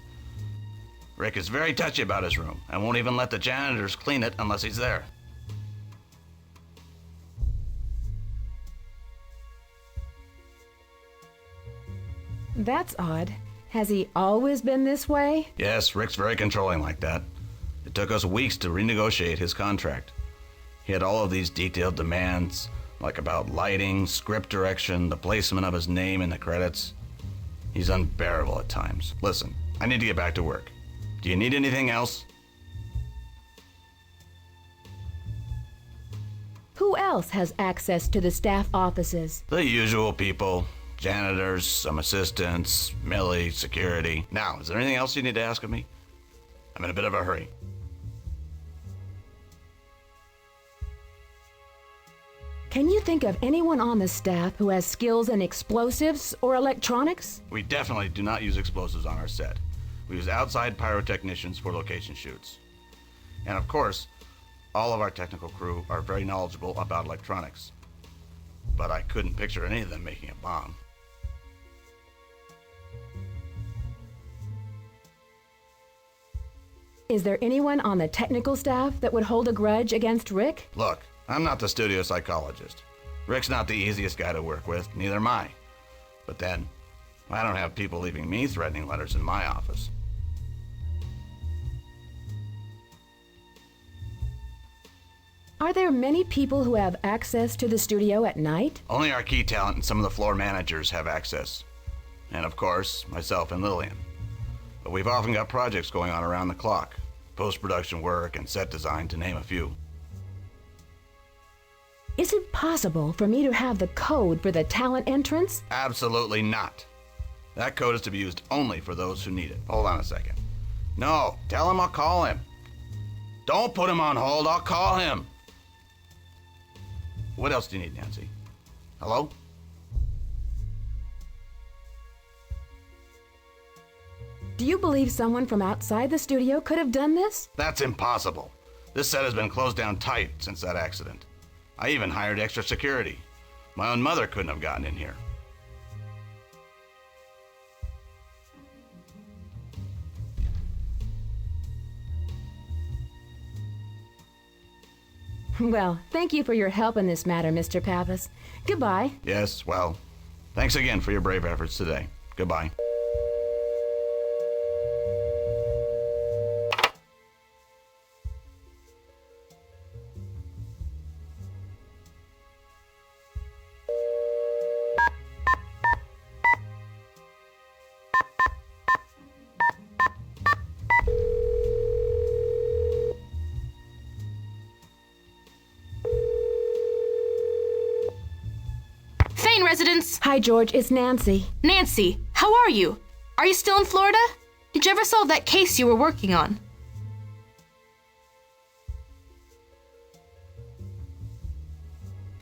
[SPEAKER 8] Rick is very touchy about his room and won't even let the janitors clean it unless he's there.
[SPEAKER 1] That's odd. Has he always been this way?
[SPEAKER 8] Yes, Rick's very controlling like that. It took us weeks to renegotiate his contract. He had all of these detailed demands, like about lighting, script direction, the placement of his name in the credits. He's unbearable at times. Listen, I need to get back to work. Do you need anything else?
[SPEAKER 1] Who else has access to the staff offices?
[SPEAKER 8] The usual people. Janitors, some assistants, Millie, security. Now, is there anything else you need to ask of me? I'm in a bit of a hurry.
[SPEAKER 1] Can you think of anyone on the staff who has skills in explosives or electronics?
[SPEAKER 8] We definitely do not use explosives on our set. We use outside pyrotechnicians for location shoots. And of course, all of our technical crew are very knowledgeable about electronics. But I couldn't picture any of them making a bomb.
[SPEAKER 1] Is there anyone on the technical staff that would hold a grudge against Rick?
[SPEAKER 8] Look, I'm not the studio psychologist. Rick's not the easiest guy to work with, neither am I. But then, I don't have people leaving me threatening letters in my office.
[SPEAKER 1] Are there many people who have access to the studio at night?
[SPEAKER 8] Only our key talent and some of the floor managers have access. And of course, myself and Lillian. But we've often got projects going on around the clock. Post-production work and set design, to name a few.
[SPEAKER 1] Is it possible for me to have the code for the talent entrance?
[SPEAKER 8] Absolutely not. That code is to be used only for those who need it. Hold on a second. No, tell him I'll call him. Don't put him on hold, I'll call him. What else do you need, Nancy? Hello?
[SPEAKER 1] Do you believe someone from outside the studio could have done this?
[SPEAKER 8] That's impossible. This set has been closed down tight since that accident. I even hired extra security. My own mother couldn't have gotten in here.
[SPEAKER 1] Well, thank you for your help in this matter, Mr. Pappas. Goodbye.
[SPEAKER 8] Yes, well, thanks again for your brave efforts today. Goodbye.
[SPEAKER 2] Residence.
[SPEAKER 1] Hi, George. It's Nancy.
[SPEAKER 2] Nancy, how are you? Are you still in Florida? Did you ever solve that case you were working on?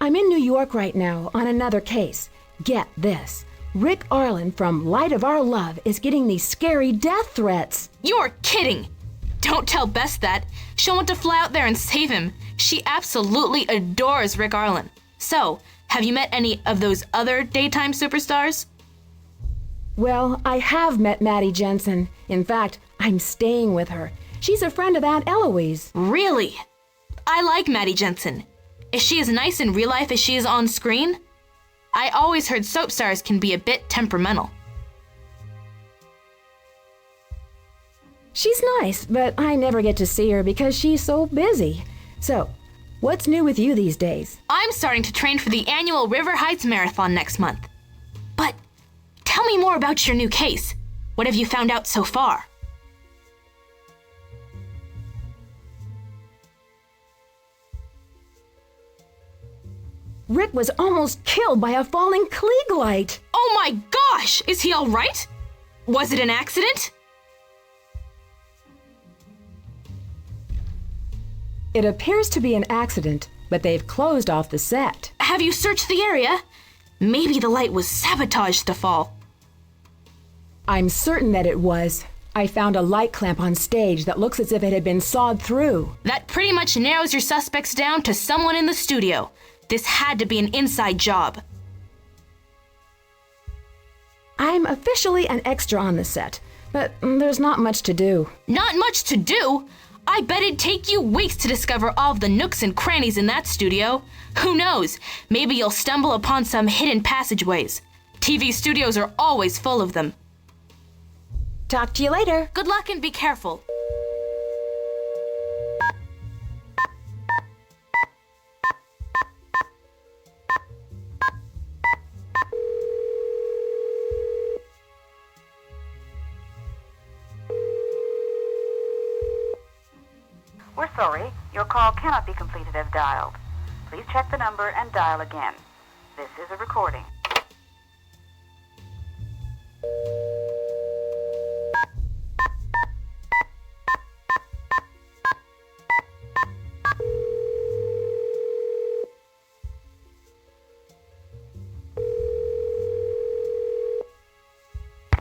[SPEAKER 1] I'm in New York right now on another case. Get this. Rick Arlen from Light of Our Love is getting these scary death threats.
[SPEAKER 2] You're kidding! Don't tell Bess that. She'll want to fly out there and save him. She absolutely adores Rick Arlen. So, have you met any of those other daytime superstars?
[SPEAKER 1] Well, I have met Maddie Jensen. In fact, I'm staying with her. She's a friend of Aunt Eloise.
[SPEAKER 2] Really? I like Maddie Jensen. Is she as nice in real life as she is on screen? I always heard soap stars can be a bit temperamental.
[SPEAKER 1] She's nice, but I never get to see her because she's so busy. So, what's new with you these days?
[SPEAKER 2] I'm starting to train for the annual River Heights Marathon next month. But tell me more about your new case. What have you found out so far?
[SPEAKER 1] Rick was almost killed by a falling Klieg light.
[SPEAKER 2] Oh my gosh! Is he all right? Was it an accident?
[SPEAKER 1] It appears to be an accident, but they've closed off the set.
[SPEAKER 2] Have you searched the area? Maybe the light was sabotaged to fall.
[SPEAKER 1] I'm certain that it was. I found a light clamp on stage that looks as if it had been sawed through.
[SPEAKER 2] That pretty much narrows your suspects down to someone in the studio. This had to be an inside job.
[SPEAKER 1] I'm officially an extra on the set, but there's not much to do.
[SPEAKER 2] Not much to do? I bet it'd take you weeks to discover all of the nooks and crannies in that studio. Who knows? Maybe you'll stumble upon some hidden passageways. TV studios are always full of them.
[SPEAKER 1] Talk to you later.
[SPEAKER 2] Good luck and be careful.
[SPEAKER 15] We're sorry, your call cannot be completed as dialed. Please check the number and dial again. This is a recording.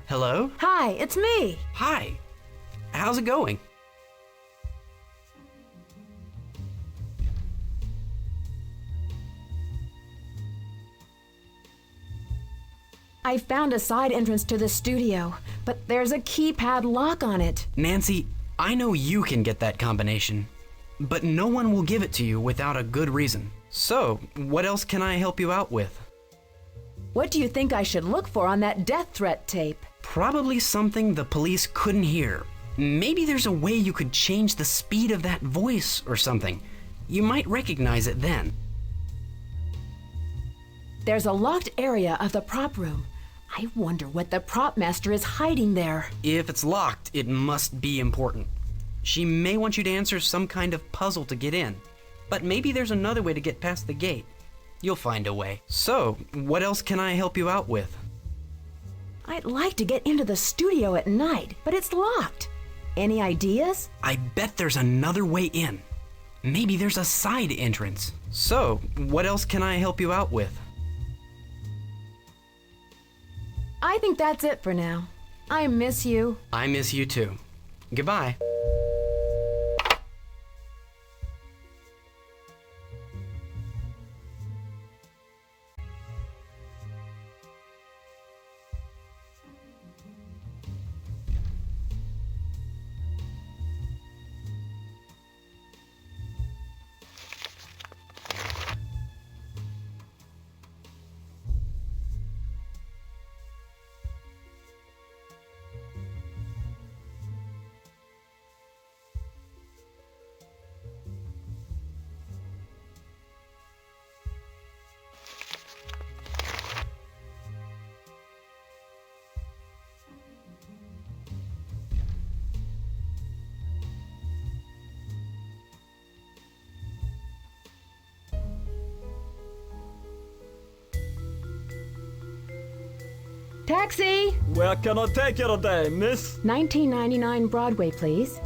[SPEAKER 3] Hello?
[SPEAKER 1] Hi, it's me.
[SPEAKER 3] Hi. How's it going?
[SPEAKER 1] I found a side entrance to the studio, but there's a keypad lock on it.
[SPEAKER 3] Nancy, I know you can get that combination, but no one will give it to you without a good reason. So, what else can I help you out with?
[SPEAKER 1] What do you think I should look for on that death threat tape?
[SPEAKER 3] Probably something the police couldn't hear. Maybe there's a way you could change the speed of that voice or something. You might recognize it then.
[SPEAKER 1] There's a locked area of the prop room. I wonder what the prop master is hiding there.
[SPEAKER 3] If it's locked, it must be important. She may want you to answer some kind of puzzle to get in, but maybe there's another way to get past the gate. You'll find a way. So, what else can I help you out with?
[SPEAKER 1] I'd like to get into the studio at night, but it's locked. Any ideas?
[SPEAKER 3] I bet there's another way in. Maybe there's a side entrance. So, what else can I help you out with?
[SPEAKER 1] I think that's it for now. I miss you.
[SPEAKER 3] I miss you too. Goodbye.
[SPEAKER 1] Taxi!
[SPEAKER 6] Where can I take you today, miss?
[SPEAKER 1] 1999 Broadway, please.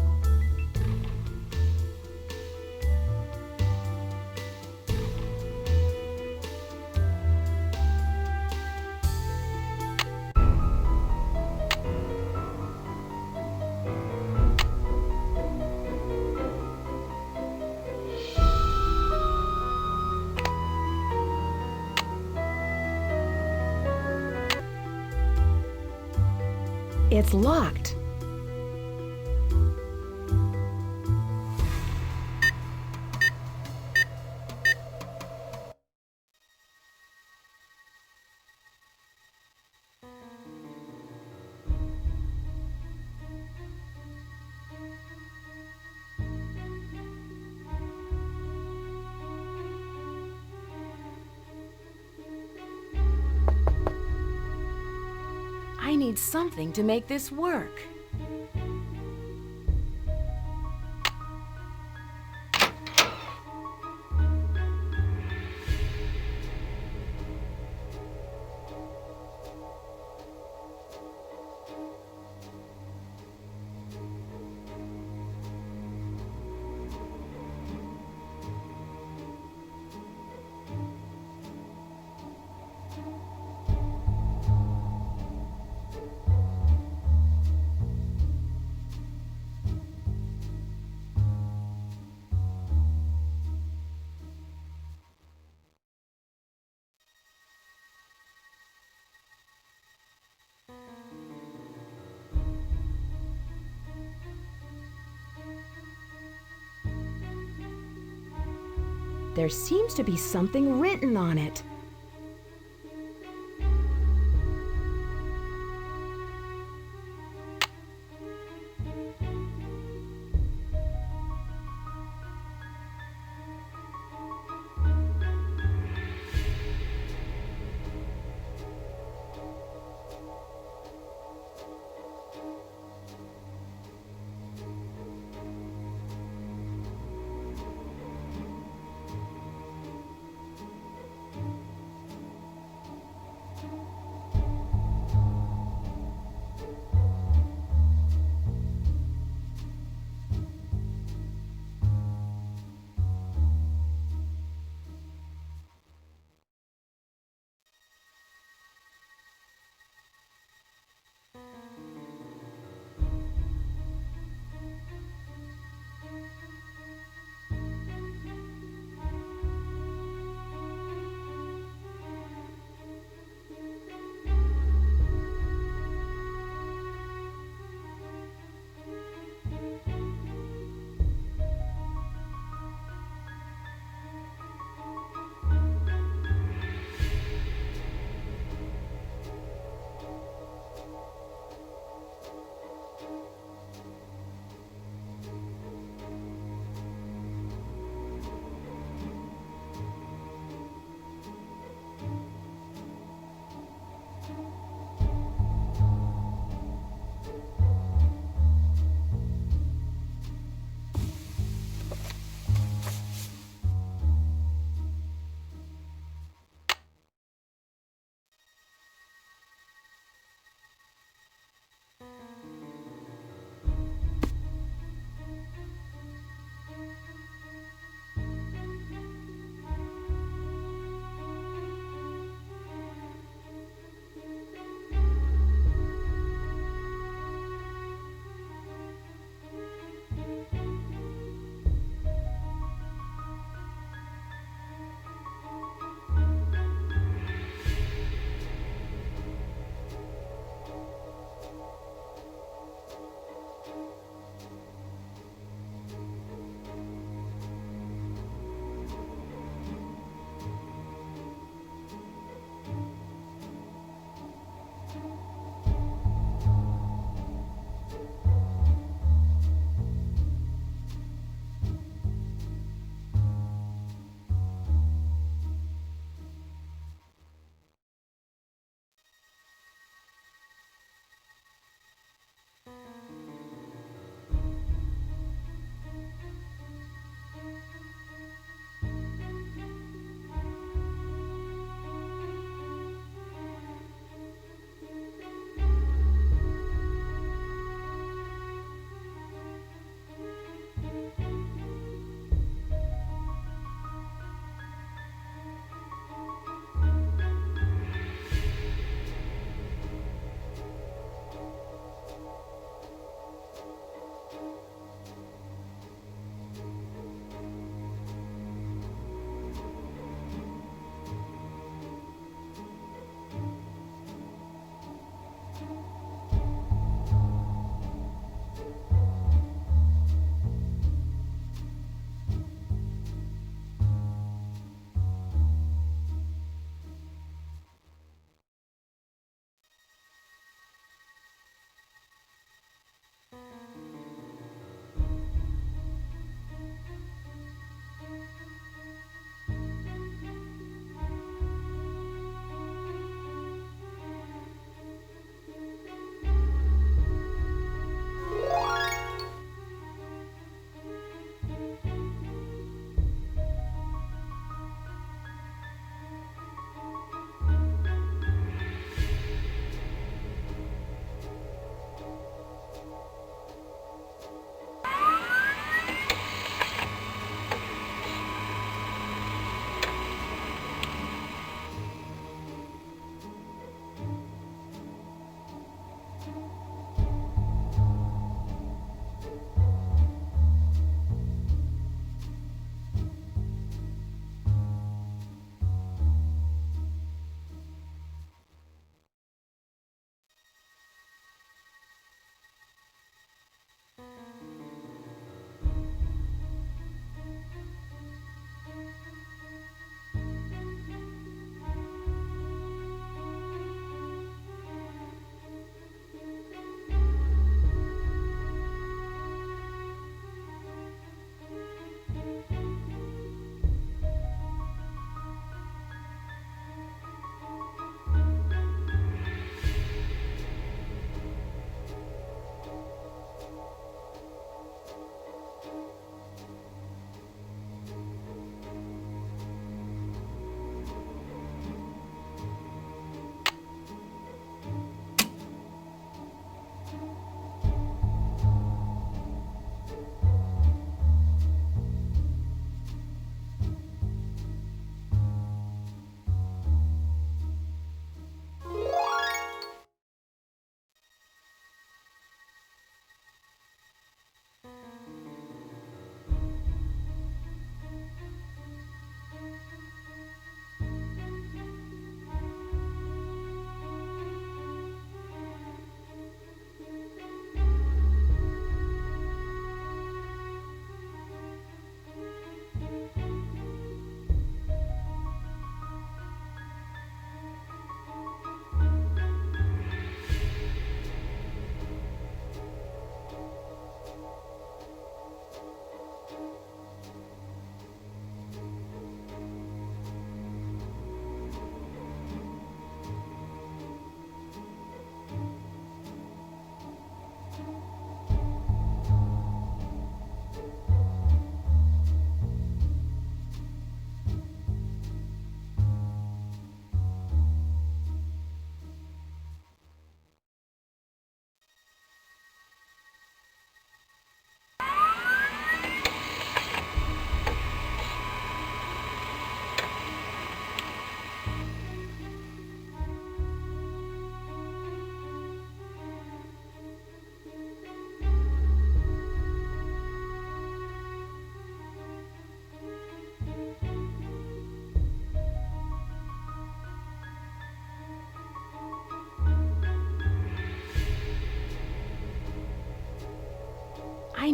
[SPEAKER 1] It's locked. I need something to make this work. There seems to be something written on it.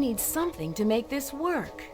[SPEAKER 1] need something to make this work.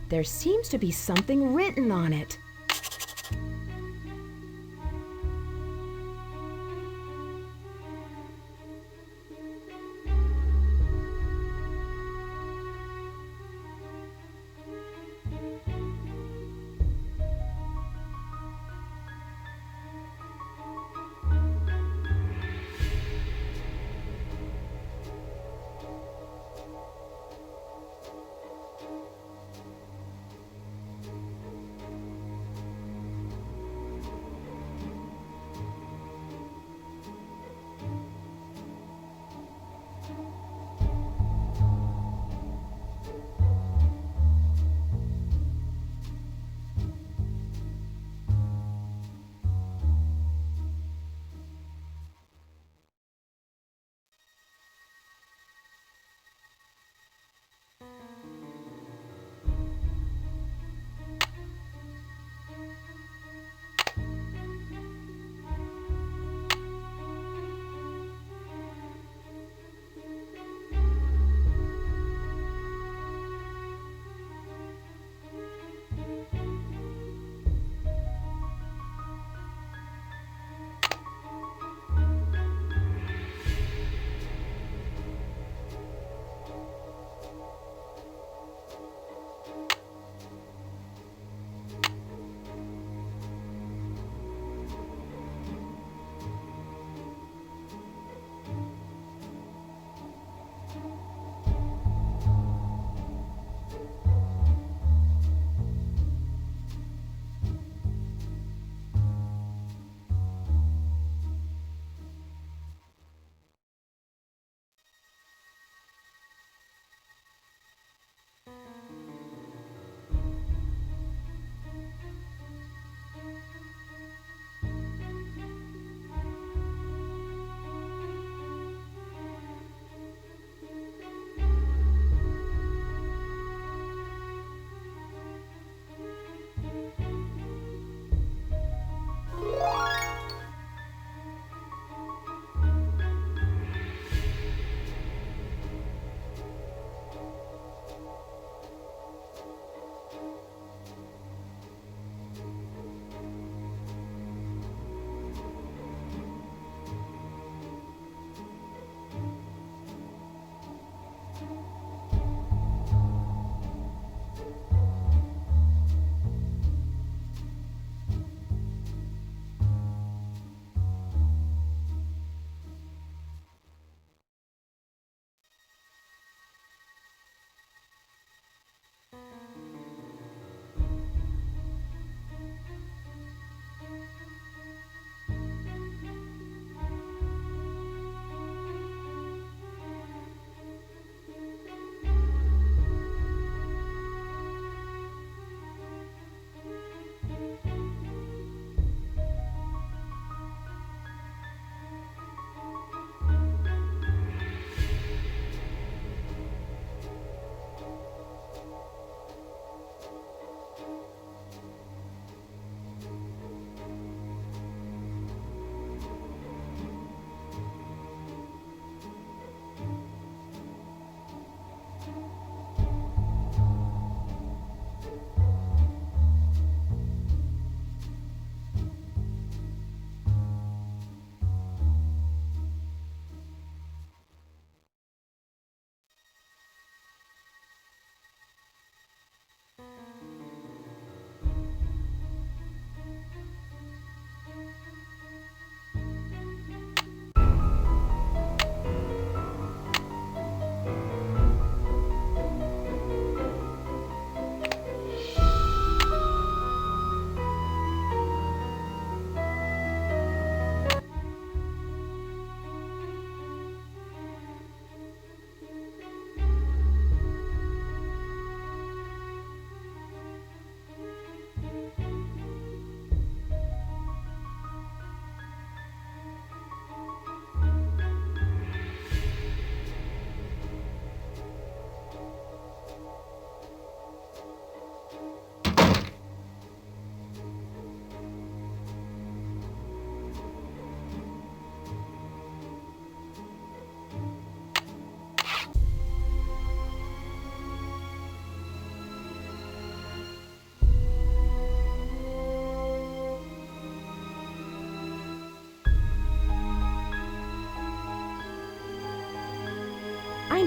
[SPEAKER 1] There seems to be something written on it.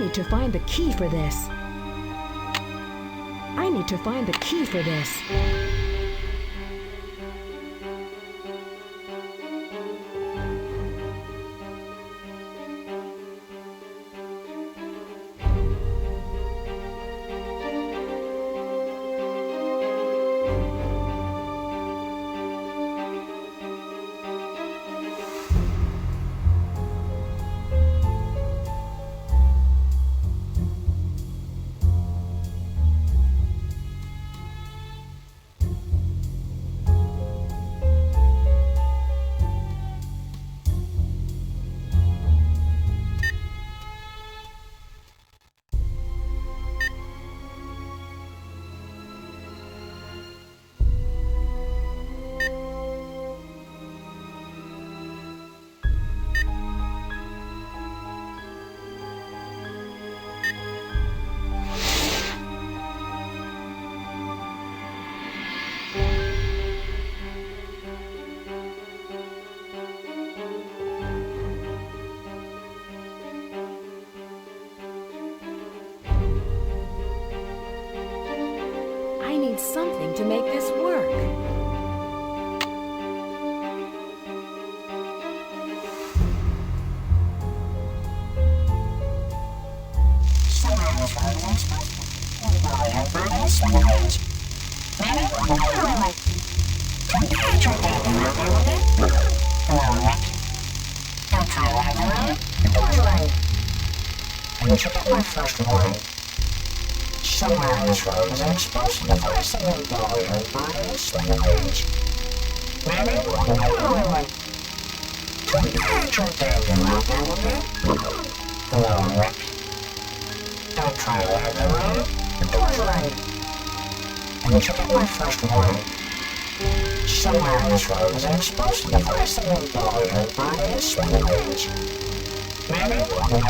[SPEAKER 1] need to find the key for this. I need to find the key for this. I need something to make this work.
[SPEAKER 16] Somewhere on this road is an explosive device that will blow your brain splinters. Maybe one. To penetrate the element. Hello, Rick. Don't try to ride the road. The door's right. And check out my first warning. Somewhere on this road is an explosive device that will blow your brain splinters. Maybe one.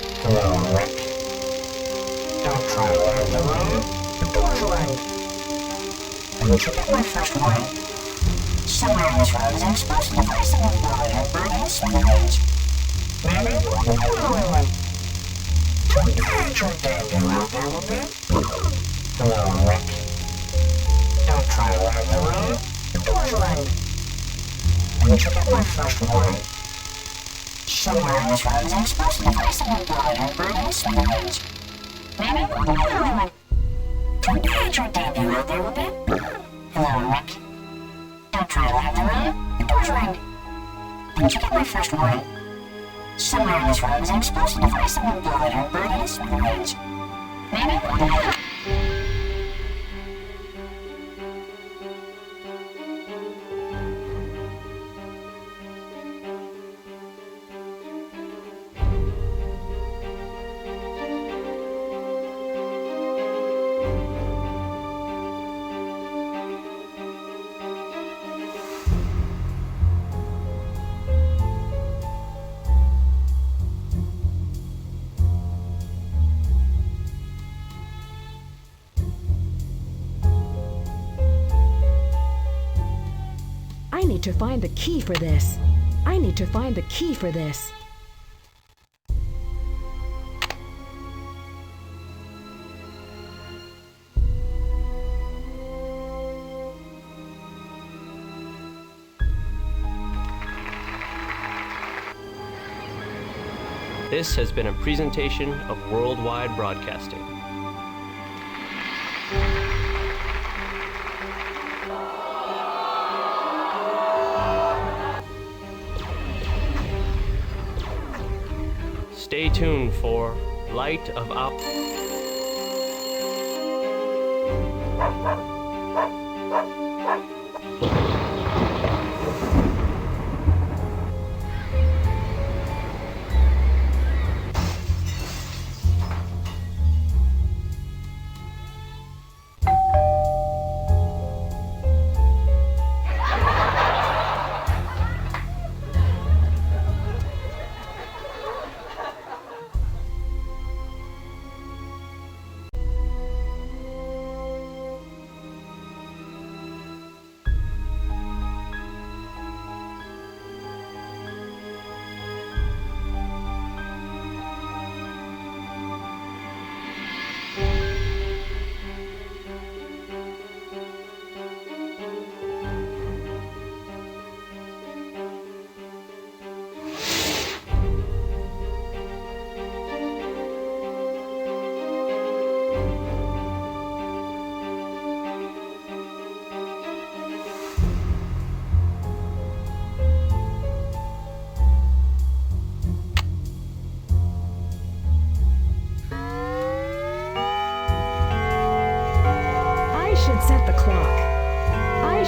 [SPEAKER 16] Hello, Rick. Don't try to ride the road. The door's right. And check out my first warning. Somewhere on this road is an explosive device that will blow your brain splinters. Maybe one. Hello, Rick. Don't try to ride the road. The door's right. And check out my first warning. Somewhere on this road is an explosive device that will blow your brain splinters. Maybe one. Don't penetrate the element. Hello, Rick. Don't try to ride the road. The door's right. And check out my first warning. Somewhere on this road is an explosive device that will blow your brain splinters. Maybe one.
[SPEAKER 1] I need to find the key for this. I need to find the key for this.
[SPEAKER 11] This has been a presentation of Worldwide Broadcasting. Stay tuned for Light of Op.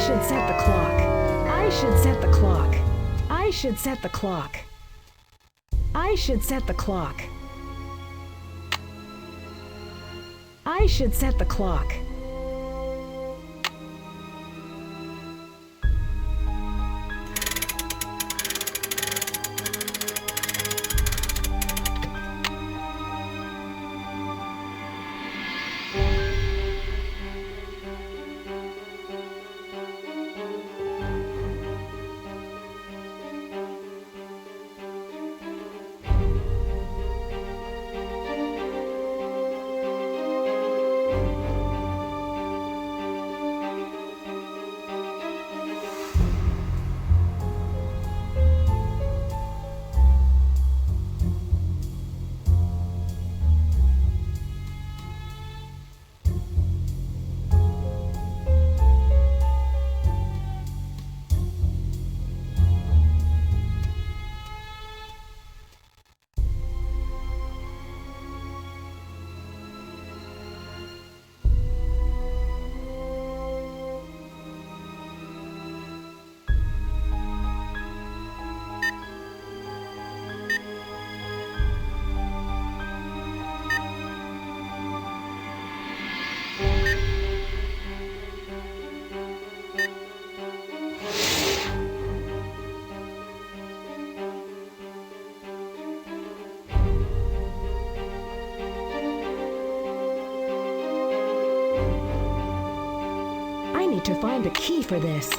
[SPEAKER 1] should set the clock. I should set the clock. I should set the clock. I should set the clock. I should set the clock. I need to find the key for this.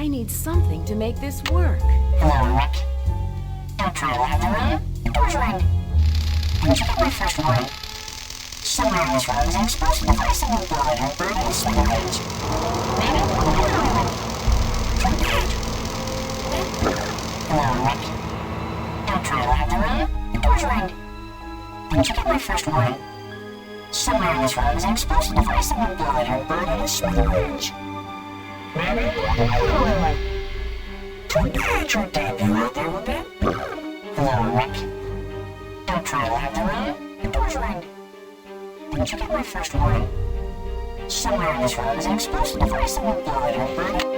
[SPEAKER 1] I need something to make this work.
[SPEAKER 16] Hello, Rick. Don't try to leave the room. The door's ring. When you get my first warning, somewhere in this room is an explosive device that will blow it and burn it in smithereens. Maybe Hello, Rick. Don't try to leave the room. The door's ring. When you get my first warning, somewhere in this room is an explosive device that will blow it and burn it in smithereens. Tonight your debut out there with that? Hello, Rick. Don't try to leave the room. The door's ring. Didn't you get my first warning? Somewhere in this room is an explosive device that will blow it and burn it.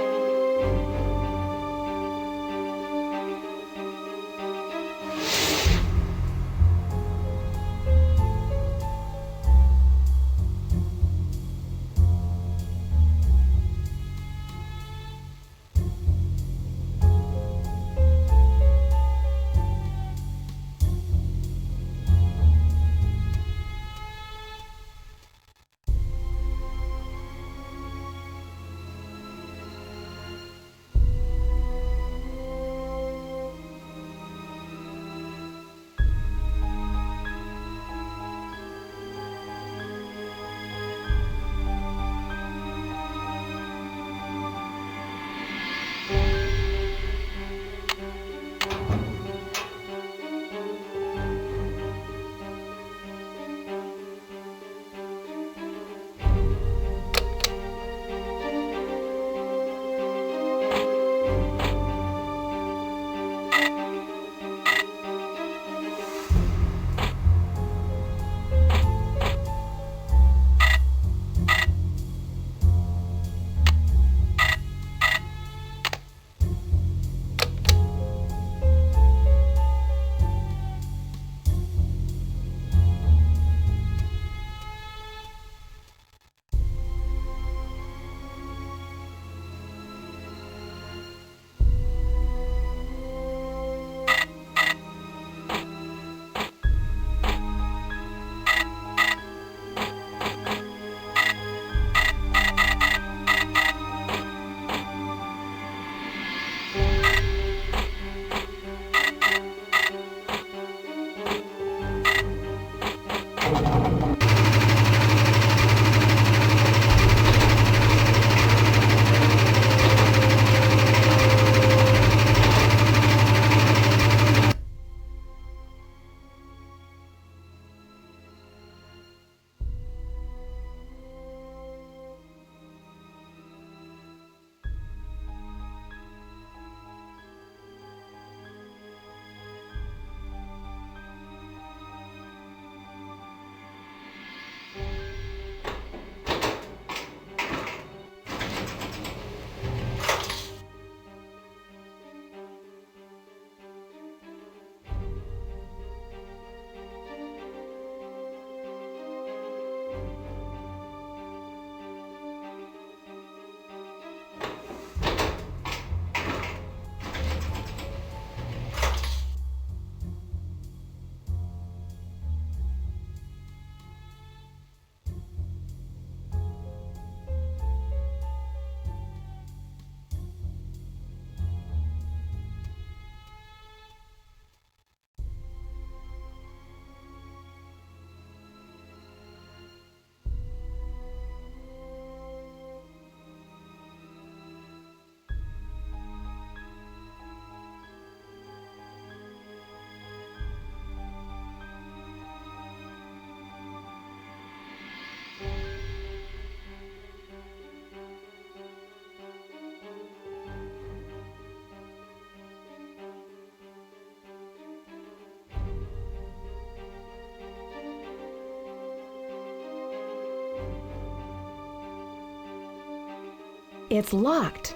[SPEAKER 1] It's locked.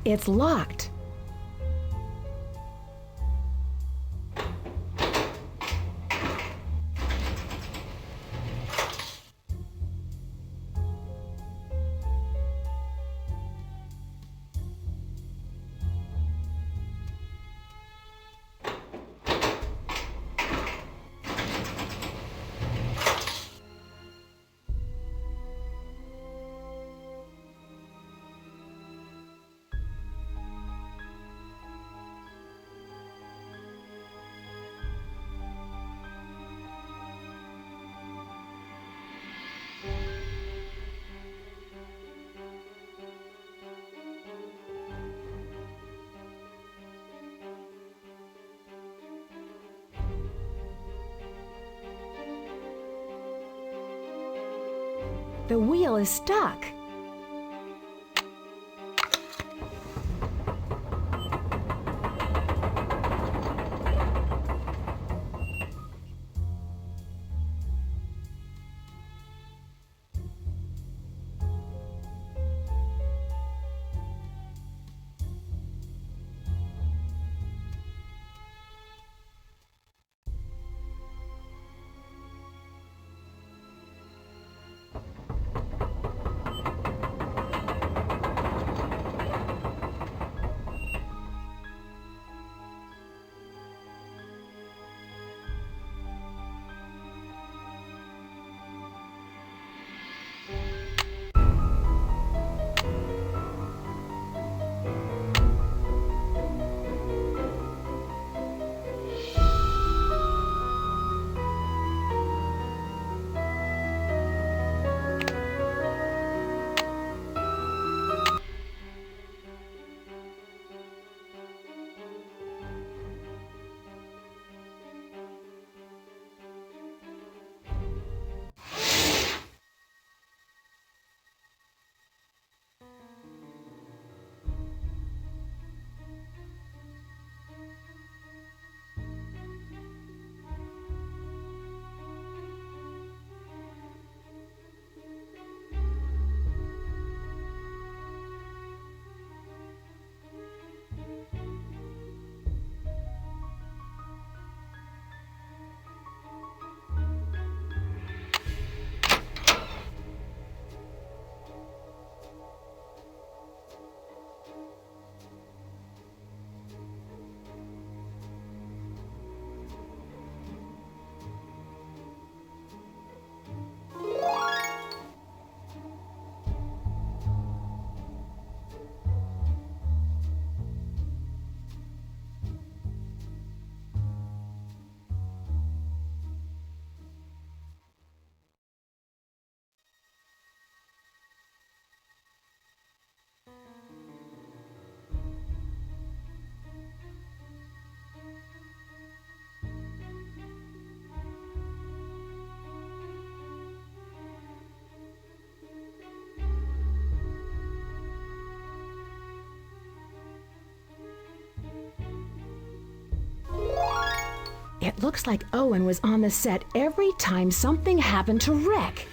[SPEAKER 1] It's locked. The wheel is stuck. It looks like Owen was on the set every time something happened to Rick.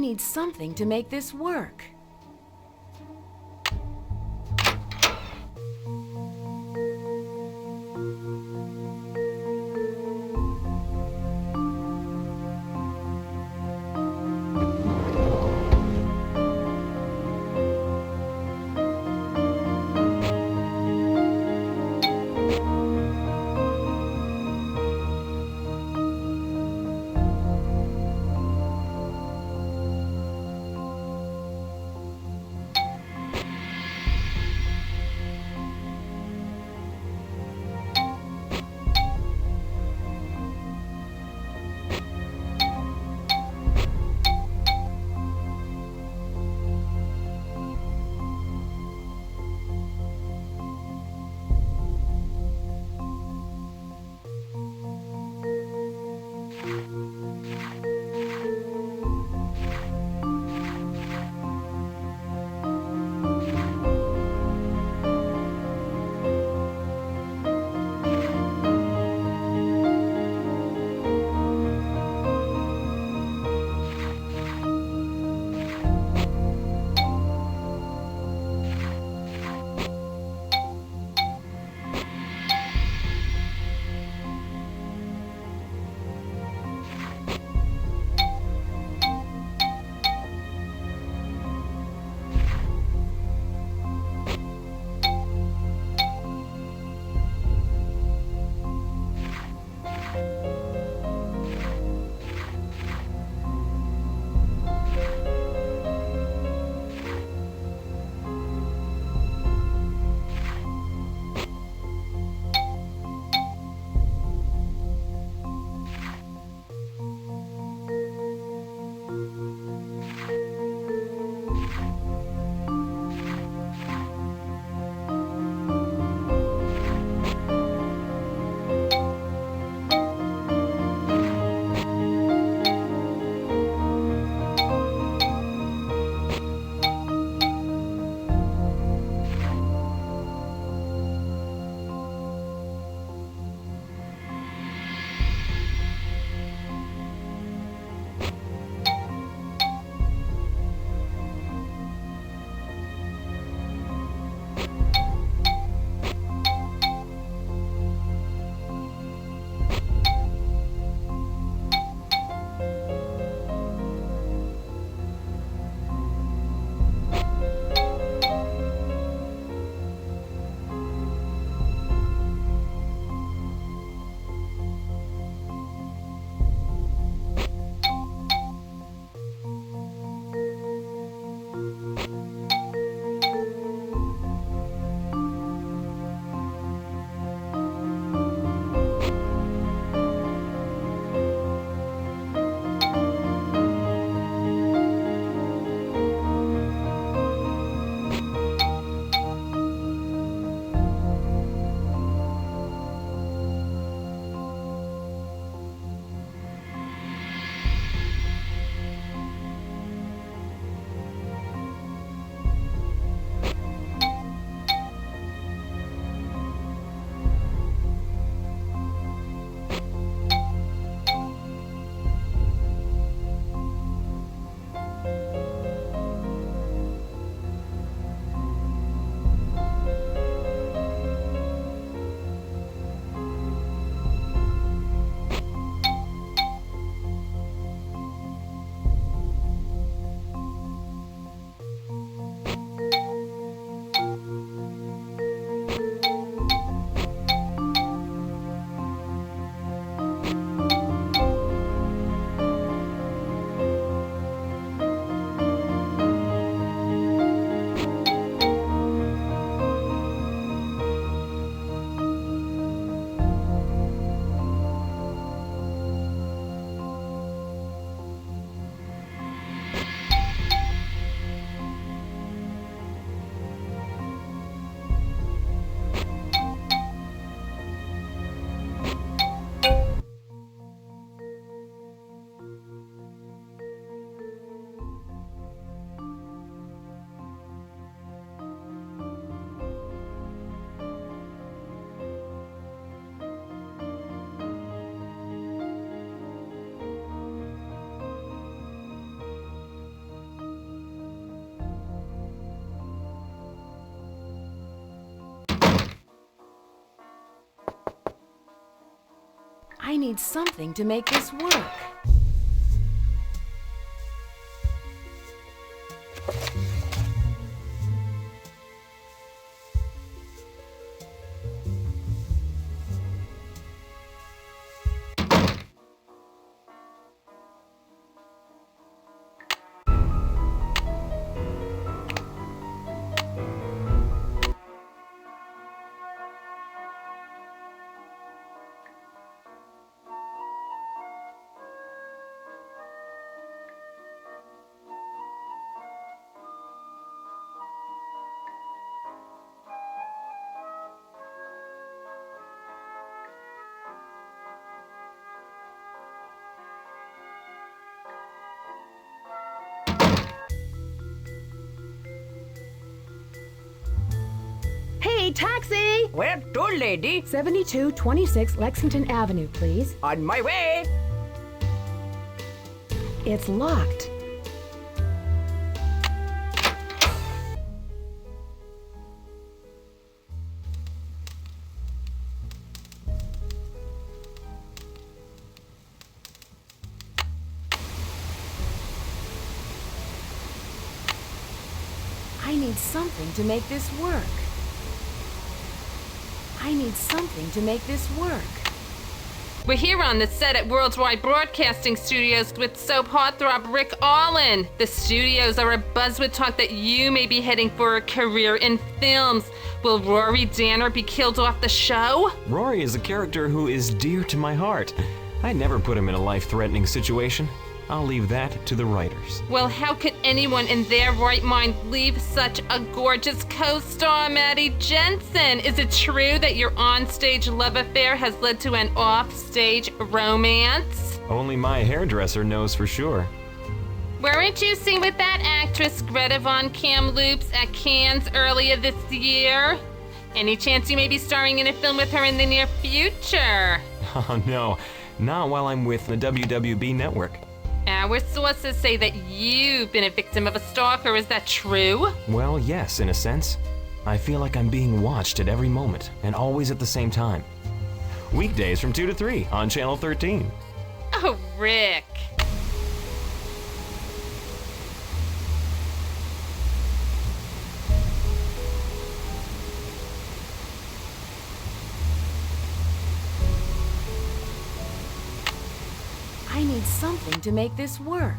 [SPEAKER 1] need something to make this work. I need something to make this work.
[SPEAKER 14] Hey, taxi! Where to, lady?
[SPEAKER 1] 7226 Lexington Avenue, please.
[SPEAKER 14] On my way!
[SPEAKER 1] It's locked. I need something to make this work. I need something to make this work.
[SPEAKER 9] We're here on the set at Worldwide Broadcasting Studios with soap heartthrob Rick Allen. The studios are abuzz with talk that you may be heading for a career in films. Will Rory Danner be killed off the show?
[SPEAKER 10] Rory is a character who is dear to my heart. I'd never put him in a life-threatening situation. I'll leave that to the writers.
[SPEAKER 9] Well, how could anyone in their right mind leave such a gorgeous co-star, Maddie Jensen? Is it true that your on-stage love affair has led to an off-stage romance?
[SPEAKER 10] Only my hairdresser knows for sure.
[SPEAKER 9] Weren't you seen with that actress Greta Von Kamloops at Cannes earlier this year? Any chance you may be starring in a film with her in the near future?
[SPEAKER 10] Oh no, not while I'm with the WWB network.
[SPEAKER 9] Our sources say that you've been a victim of a stalker, is that true?
[SPEAKER 10] Well, yes, in a sense. I feel like I'm being watched at every moment, and always at the same time. Weekdays from 2 to 3 on Channel 13.
[SPEAKER 9] Oh, Rick.
[SPEAKER 1] I need something to make this work.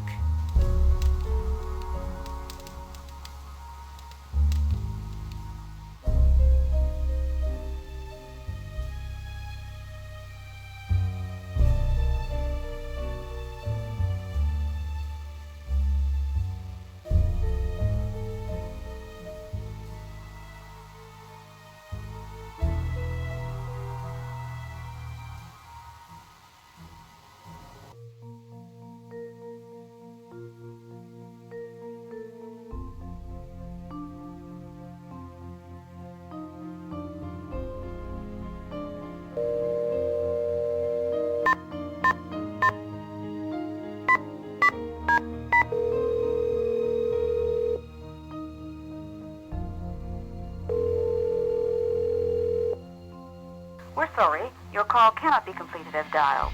[SPEAKER 15] We're sorry, your call cannot be completed as dialed.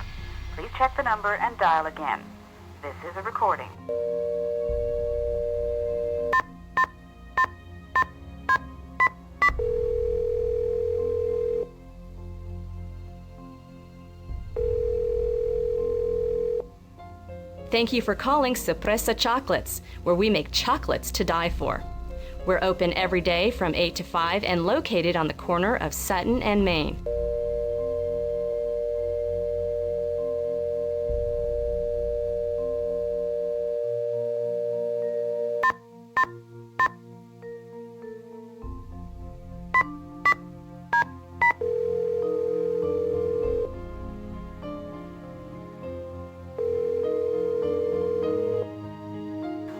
[SPEAKER 15] Please check the number and dial again. This is a recording.
[SPEAKER 17] Thank you for calling Sorpresa Chocolates, where we make chocolates to die for. We're open every day from 8 to 5 and located on the corner of Sutton and Main.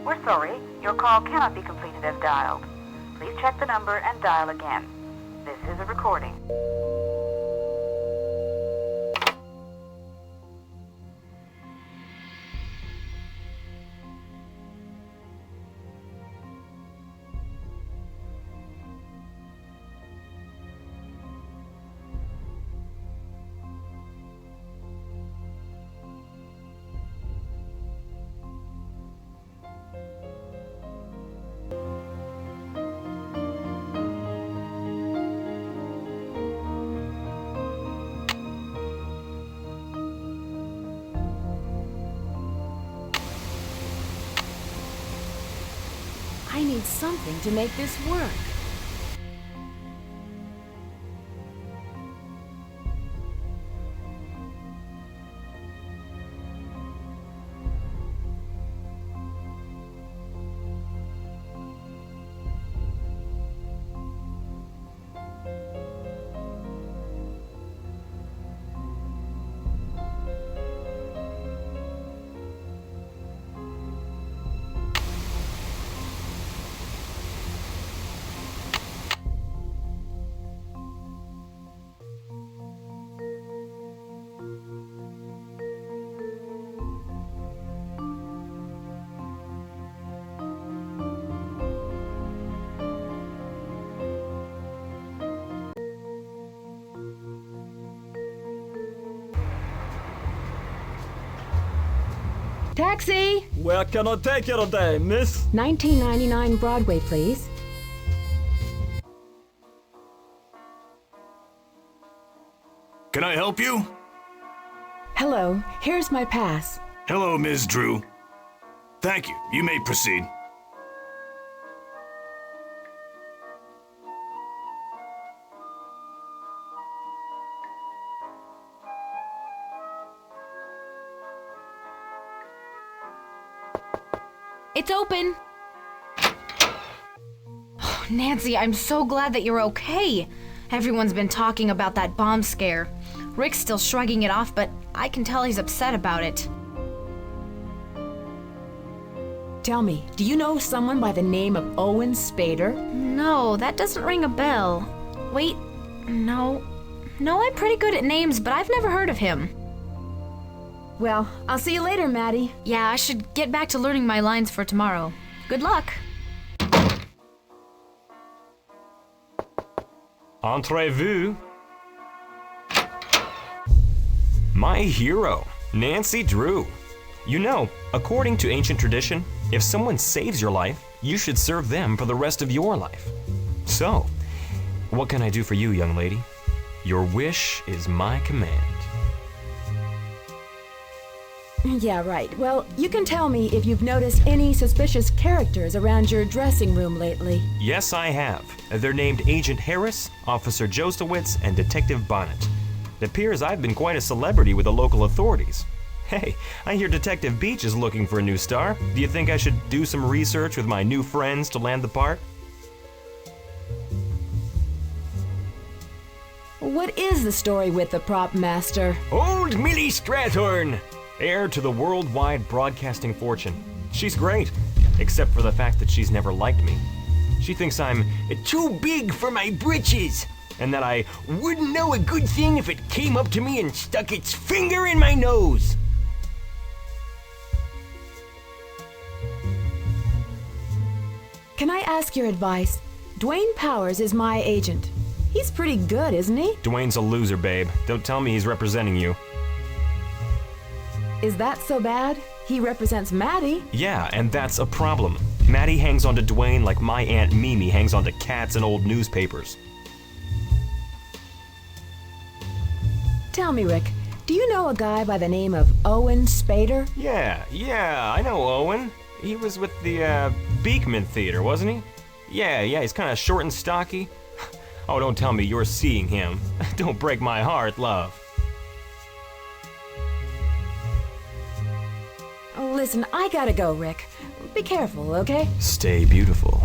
[SPEAKER 15] We're sorry, your call cannot be completed as dialed. Please check the number and dial again. This is a recording.
[SPEAKER 1] need something to make this work. Taxi!
[SPEAKER 6] Where can I take you today, miss?
[SPEAKER 1] 1999 Broadway, please.
[SPEAKER 18] Can I help you?
[SPEAKER 1] Hello, here's my pass.
[SPEAKER 18] Hello, Ms. Drew. Thank you. You may proceed.
[SPEAKER 2] It's open. Oh, Nancy, I'm so glad that you're okay. Everyone's been talking about that bomb scare. Rick's still shrugging it off, but I can tell he's upset about it.
[SPEAKER 1] Tell me, do you know someone by the name of Owen Spader?
[SPEAKER 2] No, that doesn't ring a bell. Wait, no. No, I'm pretty good at names, but I've never heard of him.
[SPEAKER 1] Well, I'll see you later, Maddie.
[SPEAKER 2] Yeah, I should get back to learning my lines for tomorrow. Good luck.
[SPEAKER 10] Entrez-vous? My hero, Nancy Drew. You know, according to ancient tradition, if someone saves your life, you should serve them for the rest of your life. So, what can I do for you, young lady? Your wish is my command.
[SPEAKER 1] Yeah, right. Well, you can tell me if you've noticed any suspicious characters around your dressing room lately.
[SPEAKER 10] Yes, I have. They're named Agent Harris, Officer Jostowitz, and Detective Bonnet. It appears I've been quite a celebrity with the local authorities. Hey, I hear Detective Beach is looking for a new star. Do you think I should do some research with my new friends to land the part?
[SPEAKER 1] What is the story with the prop master?
[SPEAKER 10] Old Millie Strathorn, heir to the worldwide broadcasting fortune. She's great, except for the fact that she's never liked me. She thinks I'm too big for my britches, and that I wouldn't know a good thing if it came up to me and stuck its finger in my nose.
[SPEAKER 1] Can I ask your advice? Dwayne Powers is my agent. He's pretty good, isn't he?
[SPEAKER 10] Dwayne's a loser, babe. Don't tell me he's representing you.
[SPEAKER 1] Is that so bad? He represents Maddie.
[SPEAKER 10] Yeah, and that's a problem. Maddie hangs on to Dwayne like my Aunt Mimi hangs on to cats and old newspapers.
[SPEAKER 1] Tell me, Rick, do you know a guy by the name of Owen Spader?
[SPEAKER 10] Yeah, I know Owen. He was with the Beekman Theater, wasn't he? Yeah, he's kind of short and stocky. Oh, don't tell me you're seeing him. Don't break my heart, love.
[SPEAKER 1] Listen, I gotta go, Rick. Be careful, okay?
[SPEAKER 10] Stay beautiful.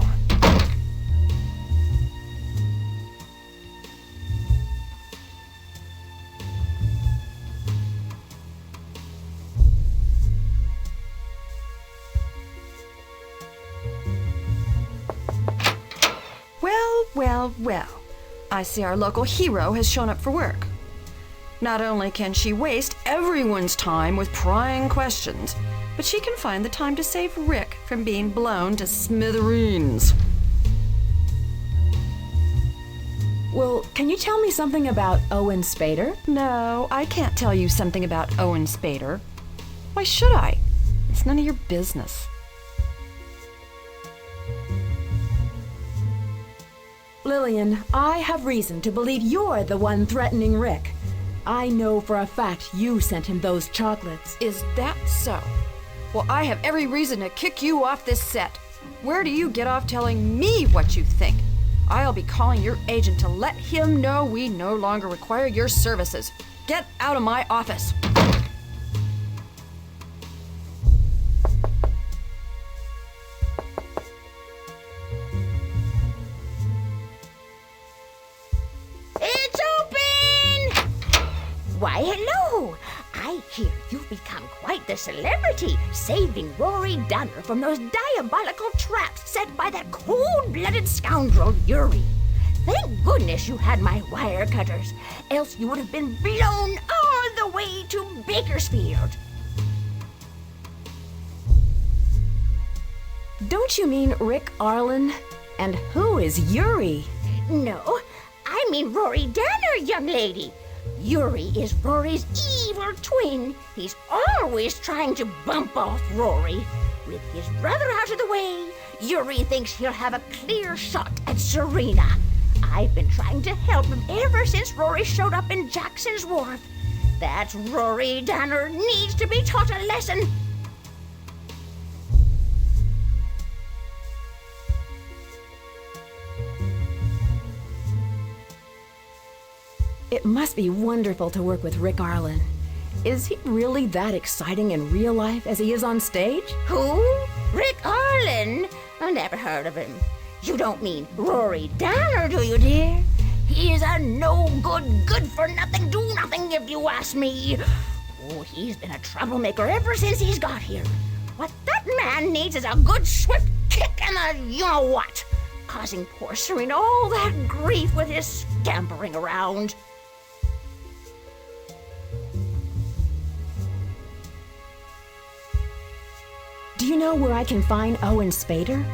[SPEAKER 13] Well. I see our local hero has shown up for work. Not only can she waste everyone's time with prying questions, but she can find the time to save Rick from being blown to smithereens.
[SPEAKER 1] Well, can you tell me something about Owen Spader?
[SPEAKER 13] No, I can't tell you something about Owen Spader. Why should I? It's none of your business.
[SPEAKER 1] Lillian, I have reason to believe you're the one threatening Rick. I know for a fact you sent him those chocolates.
[SPEAKER 13] Is that so? Well, I have every reason to kick you off this set. Where do you get off telling me what you think? I'll be calling your agent to let him know we no longer require your services. Get out of my office.
[SPEAKER 14] It's open! Why, hello! I hear you've become quite the celebrity, saving Rory Danner from those diabolical traps set by that cold-blooded scoundrel Yuri. Thank goodness you had my wire cutters, else you would have been blown all the way to Bakersfield.
[SPEAKER 1] Don't you mean Rick Arlen? And who is Yuri?
[SPEAKER 14] No, I mean Rory Danner, young lady. Yuri is Rory's evil twin. He's always trying to bump off Rory. With his brother out of the way, Yuri thinks he'll have a clear shot at Serena. I've been trying to help him ever since Rory showed up in Jackson's Wharf. That Rory Danner needs to be taught a lesson.
[SPEAKER 1] It must be wonderful to work with Rick Arlen. Is he really that exciting in real life as he is on stage?
[SPEAKER 14] Who? Rick Arlen? I never heard of him. You don't mean Rory Danner, do you, dear? He is a no-good, good-for-nothing, do-nothing, if you ask me. Oh, he's been a troublemaker ever since he's got here. What that man needs is a good swift kick and a you-know-what, causing poor Serena all that grief with his scampering around.
[SPEAKER 1] Do you know where I can find Owen Spader?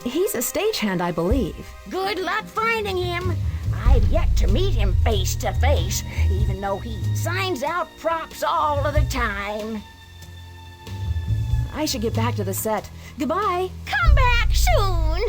[SPEAKER 1] He's a stagehand, I believe.
[SPEAKER 14] Good luck finding him. I've yet to meet him face to face, even though he signs out props all of the time.
[SPEAKER 1] I should get back to the set. Goodbye.
[SPEAKER 14] Come back soon.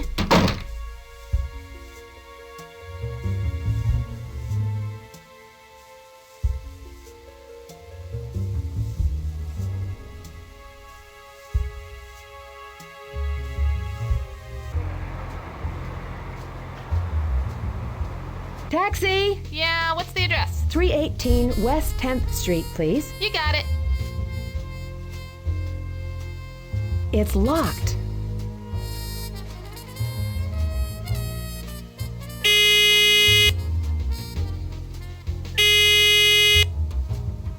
[SPEAKER 1] Taxi!
[SPEAKER 5] Yeah, what's the address?
[SPEAKER 1] 318 West 10th Street, please.
[SPEAKER 5] You got it.
[SPEAKER 1] It's locked.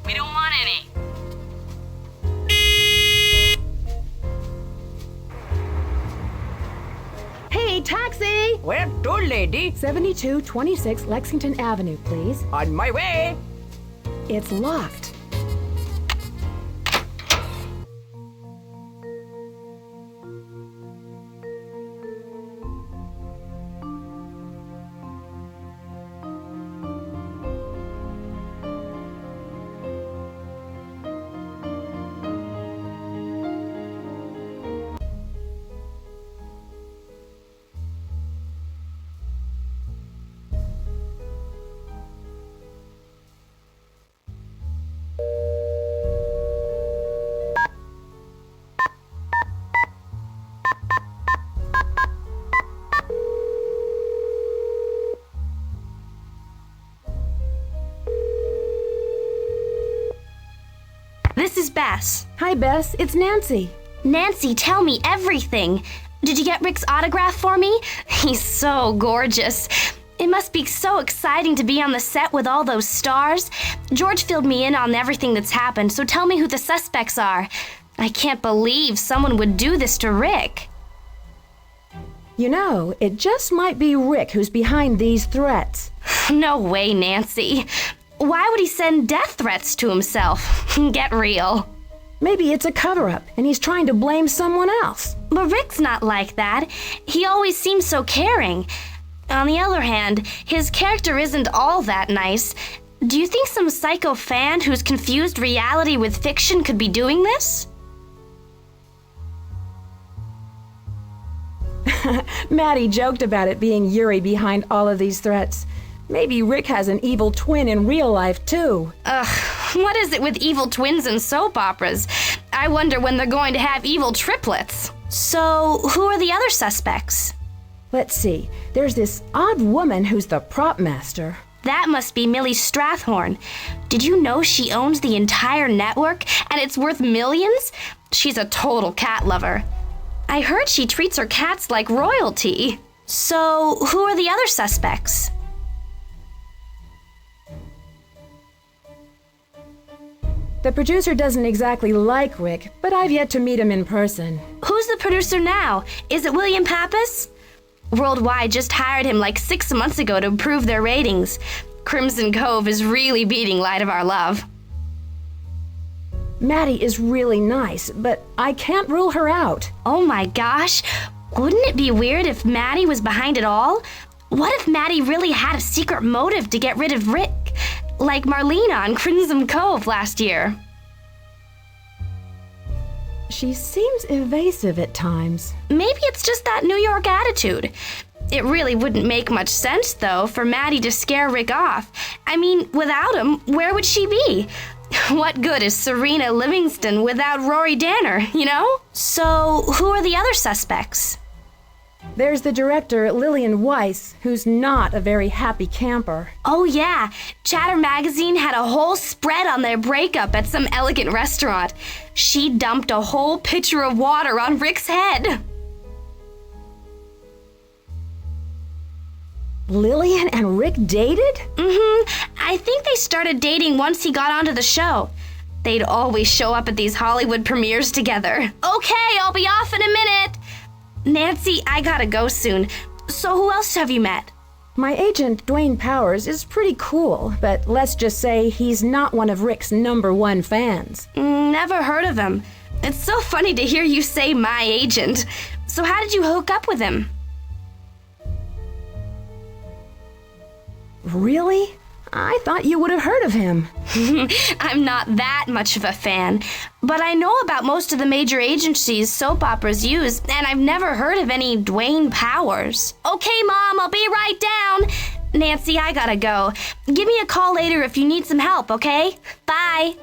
[SPEAKER 17] We don't want any.
[SPEAKER 1] Hey, taxi!
[SPEAKER 14] Where to, lady?
[SPEAKER 1] 7226 Lexington Avenue, please.
[SPEAKER 14] On my way.
[SPEAKER 1] It's locked.
[SPEAKER 4] This is Bess.
[SPEAKER 1] Hi, Bess. It's Nancy.
[SPEAKER 4] Nancy, tell me everything. Did you get Rick's autograph for me? He's so gorgeous. It must be so exciting to be on the set with all those stars. George filled me in on everything that's happened, so tell me who the suspects are. I can't believe someone would do this to Rick.
[SPEAKER 1] You know, it just might be Rick who's behind these threats.
[SPEAKER 4] No way, Nancy. Why would he send death threats to himself? Get real.
[SPEAKER 1] Maybe it's a cover-up, and he's trying to blame someone else.
[SPEAKER 4] But Rick's not like that. He always seems so caring. On the other hand, his character isn't all that nice. Do you think some psycho fan who's confused reality with fiction could be doing this?
[SPEAKER 1] Maddie joked about it being Yuri behind all of these threats. Maybe Rick has an evil twin in real life, too.
[SPEAKER 4] Ugh, what is it with evil twins and soap operas? I wonder when they're going to have evil triplets. So, who are the other suspects?
[SPEAKER 1] Let's see. There's this odd woman who's the prop master.
[SPEAKER 4] That must be Millie Strathhorn. Did you know she owns the entire network and it's worth millions? She's a total cat lover. I heard she treats her cats like royalty. So, who are the other suspects?
[SPEAKER 1] The producer doesn't exactly like Rick, but I've yet to meet him in person.
[SPEAKER 4] Who's the producer now? Is it William Pappas? Worldwide just hired him like 6 months ago to improve their ratings. Crimson Cove is really beating Light of Our Love.
[SPEAKER 1] Maddie is really nice, but I can't rule her out.
[SPEAKER 4] Oh my gosh, wouldn't it be weird if Maddie was behind it all? What if Maddie really had a secret motive to get rid of Rick? Like Marlena on Crimson Cove last year.
[SPEAKER 1] She seems evasive at times.
[SPEAKER 4] Maybe it's just that New York attitude. It really wouldn't make much sense, though, for Maddie to scare Rick off. I mean, without him, where would she be? What good is Serena Livingston without Rory Danner, you know? So, who are the other suspects?
[SPEAKER 1] There's the director, Lillian Weiss, who's not a very happy camper.
[SPEAKER 4] Oh yeah, Chatter Magazine had a whole spread on their breakup at some elegant restaurant. She dumped a whole pitcher of water on Rick's head.
[SPEAKER 1] Lillian and Rick dated?
[SPEAKER 4] I think they started dating once he got onto the show. They'd always show up at these Hollywood premieres together. Okay, I'll be off in a minute. Nancy, I gotta go soon. So who else have you met?
[SPEAKER 1] My agent, Dwayne Powers, is pretty cool, but let's just say he's not one of Rick's #1 fans.
[SPEAKER 4] Never heard of him. It's so funny to hear you say my agent. So how did you hook up with him?
[SPEAKER 1] Really? I thought you would have heard of him.
[SPEAKER 4] I'm not that much of a fan, but I know about most of the major agencies soap operas use, and I've never heard of any Dwayne Powers. Okay, Mom, I'll be right down. Nancy, I gotta go. Give me a call later if you need some help, okay? Bye.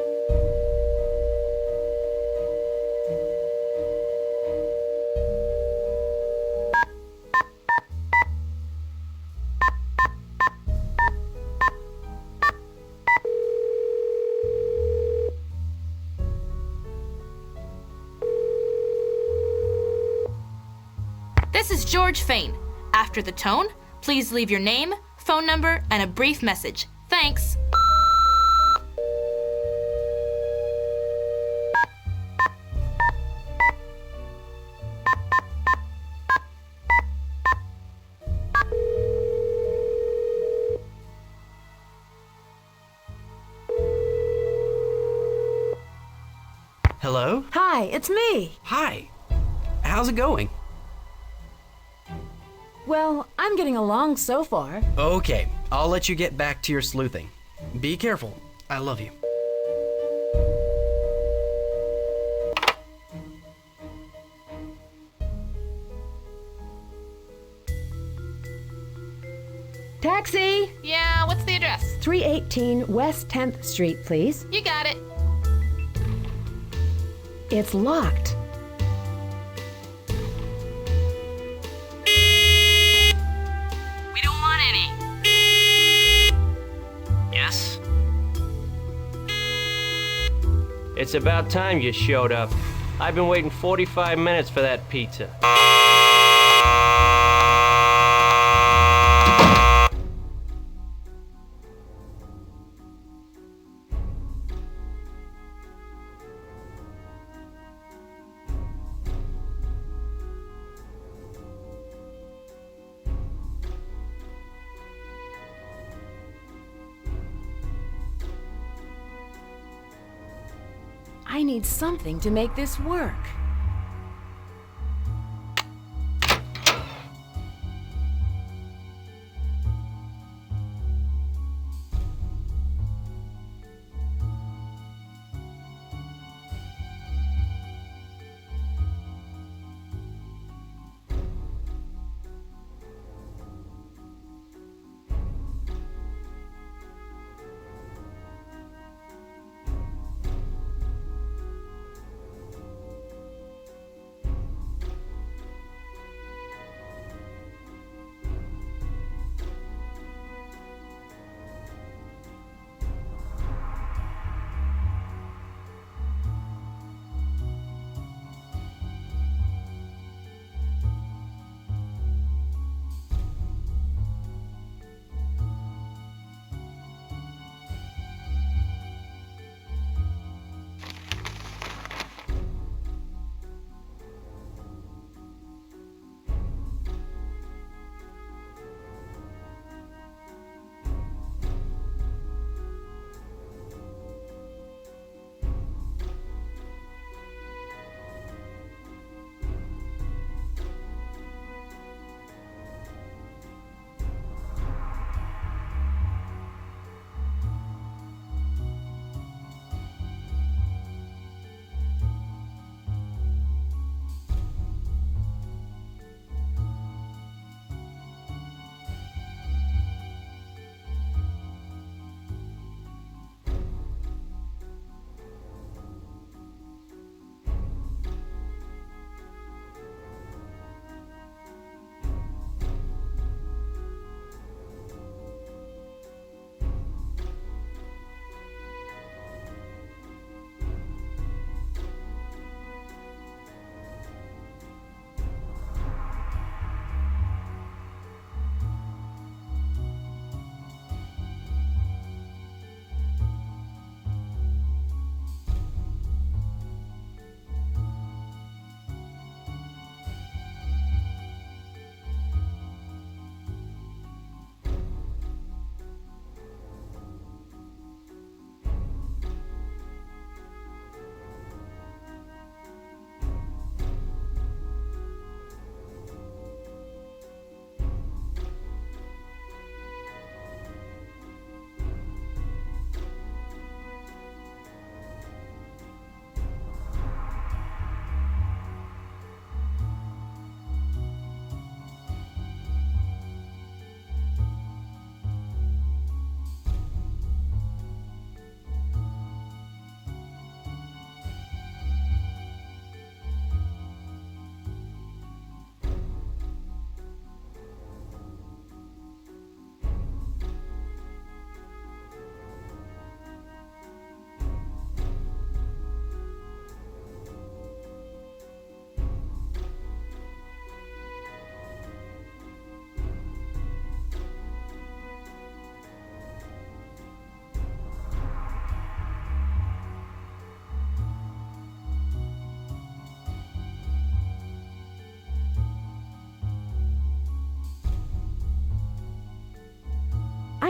[SPEAKER 5] This is George Fain. After the tone, please leave your name, phone number, and a brief message. Thanks.
[SPEAKER 3] Hello?
[SPEAKER 1] Hi, it's me.
[SPEAKER 3] Hi. How's it going?
[SPEAKER 1] Well, I'm getting along so far.
[SPEAKER 3] Okay, I'll let you get back to your sleuthing. Be careful. I love you.
[SPEAKER 1] Taxi!
[SPEAKER 5] Yeah, what's the address?
[SPEAKER 1] 318 West 10th Street, please.
[SPEAKER 5] You got it.
[SPEAKER 1] It's locked.
[SPEAKER 3] We don't want any. Yes?
[SPEAKER 11] It's about time you showed up. I've been waiting 45 minutes for that pizza.
[SPEAKER 1] I need something to make this work.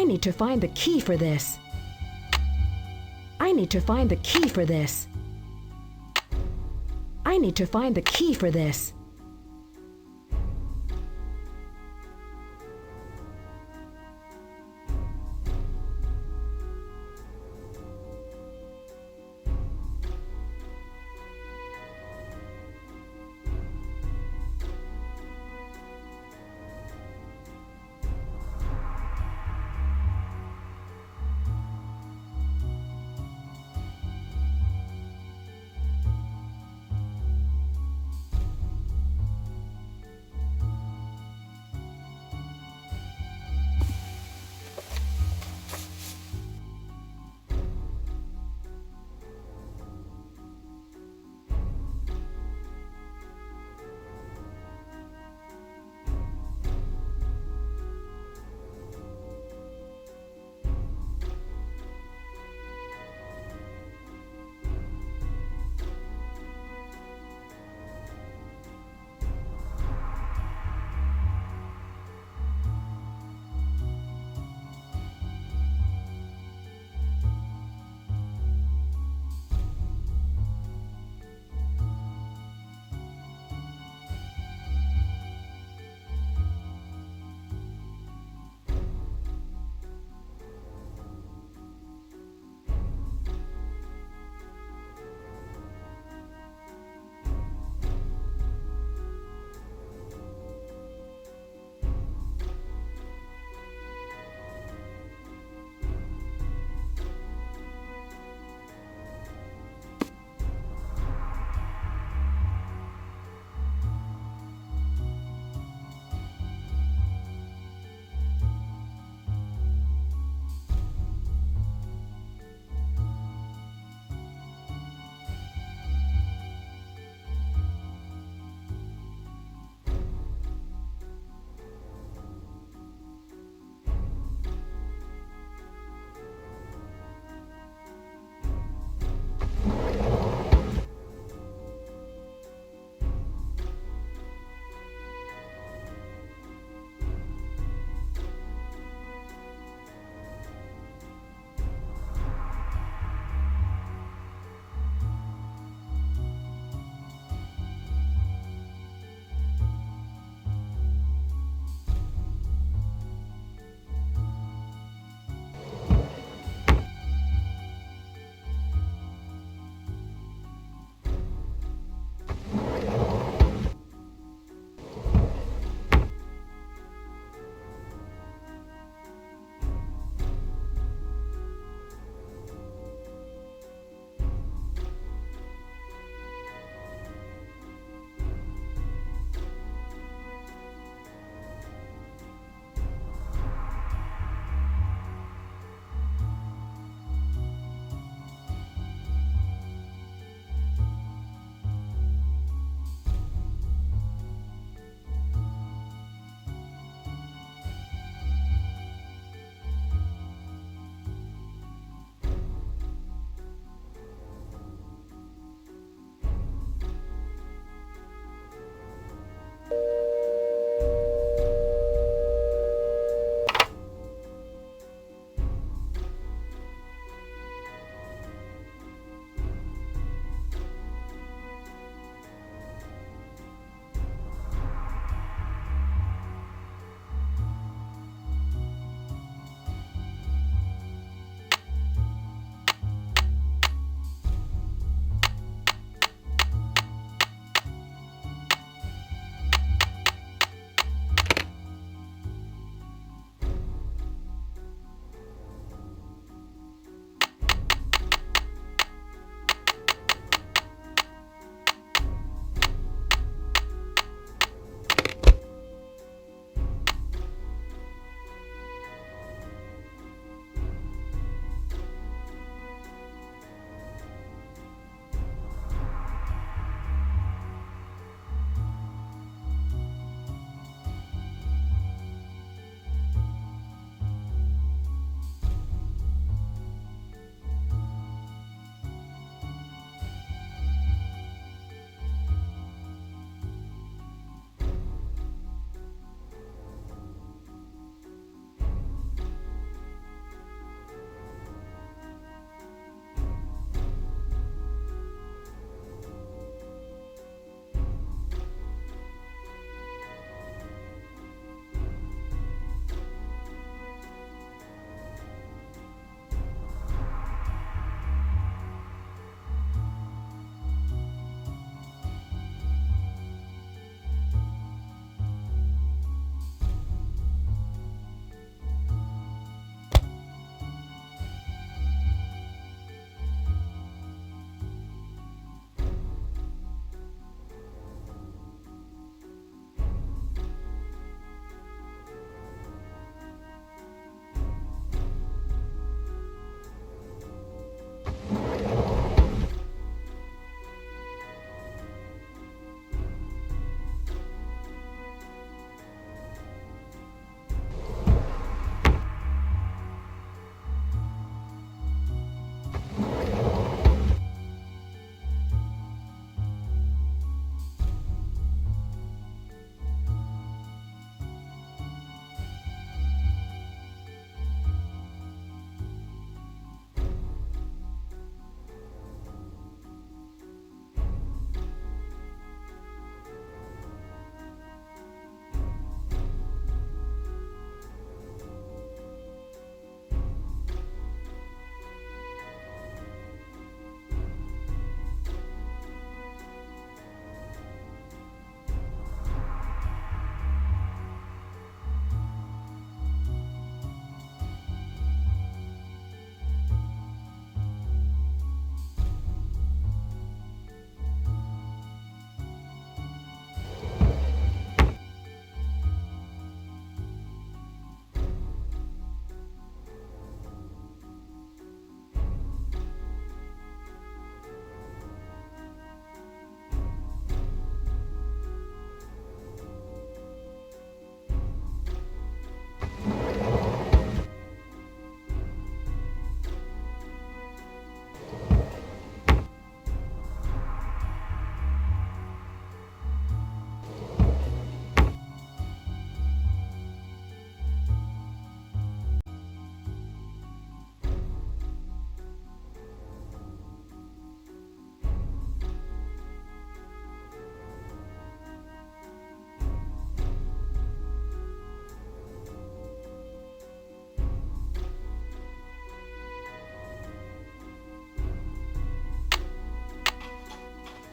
[SPEAKER 1] I need to find the key for this. I need to find the key for this. I need to find the key for this.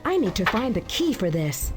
[SPEAKER 1] I need to find the key for this.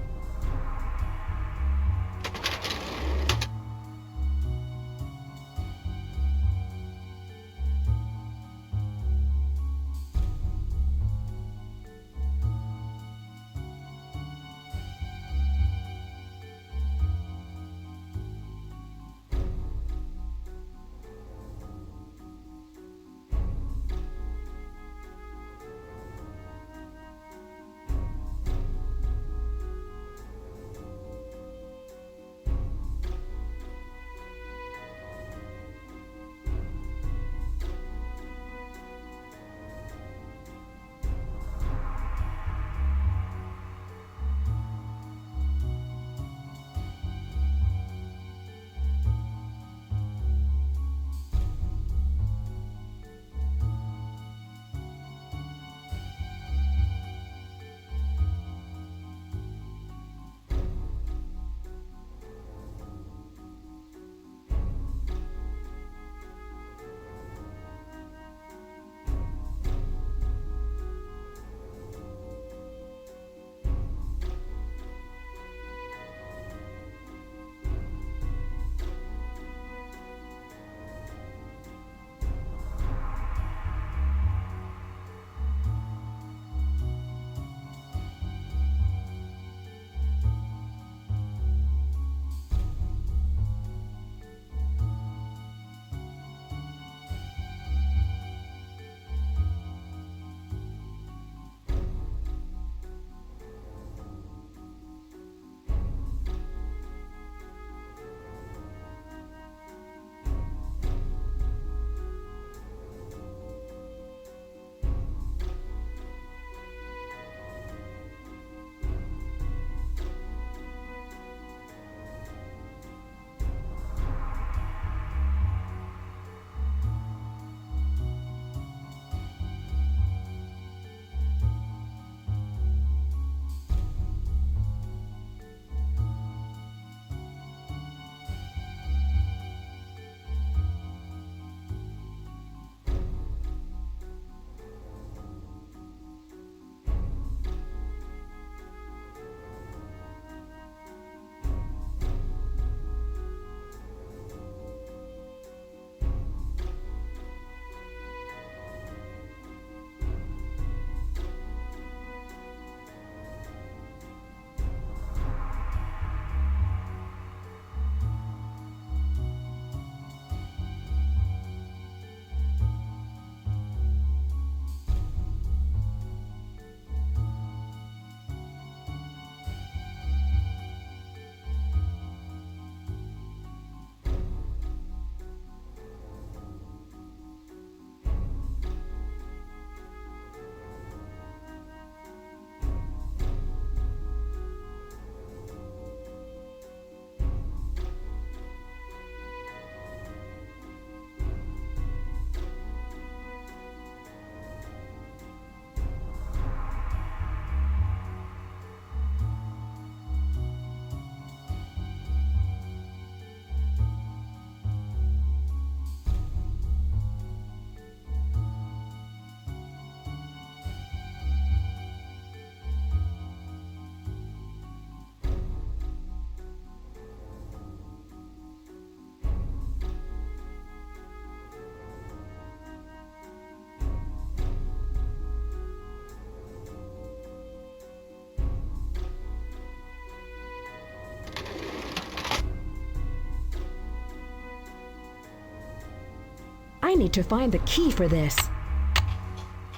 [SPEAKER 1] I need to find the key for this.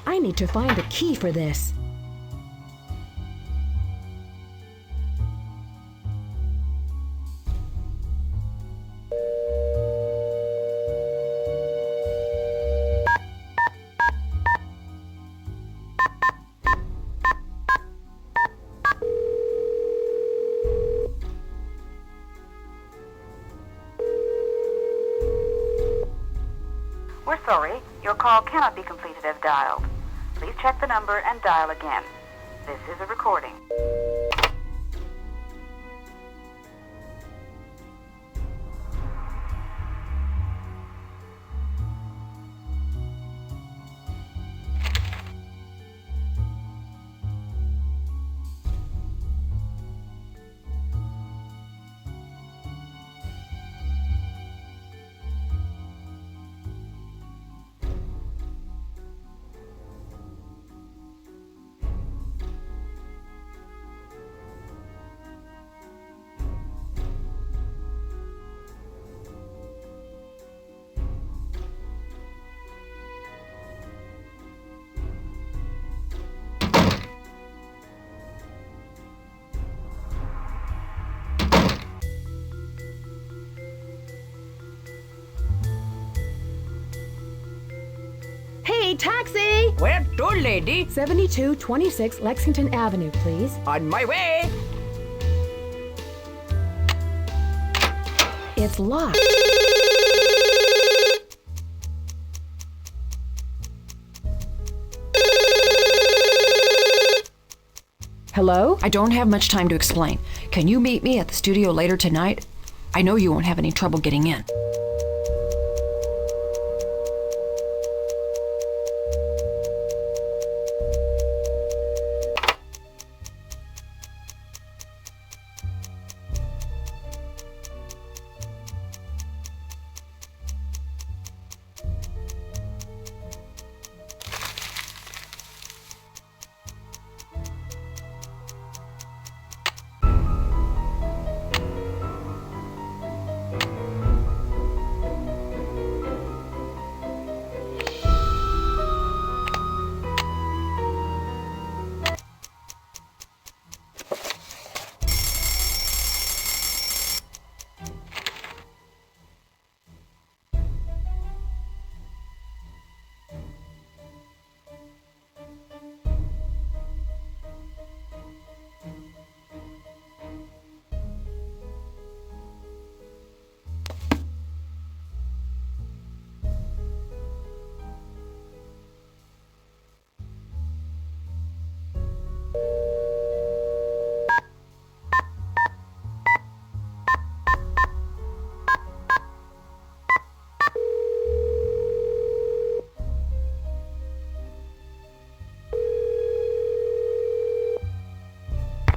[SPEAKER 1] I need to find the key for this.
[SPEAKER 15] We're sorry, your call cannot be completed as dialed. Please check the number and dial again. This is a recording.
[SPEAKER 1] Taxi!
[SPEAKER 14] Where to, lady?
[SPEAKER 1] 7226 Lexington Avenue, please.
[SPEAKER 14] On my way.
[SPEAKER 1] It's locked.
[SPEAKER 13] Hello? I don't have much time to explain. Can you meet me at the studio later tonight? I know you won't have any trouble getting in.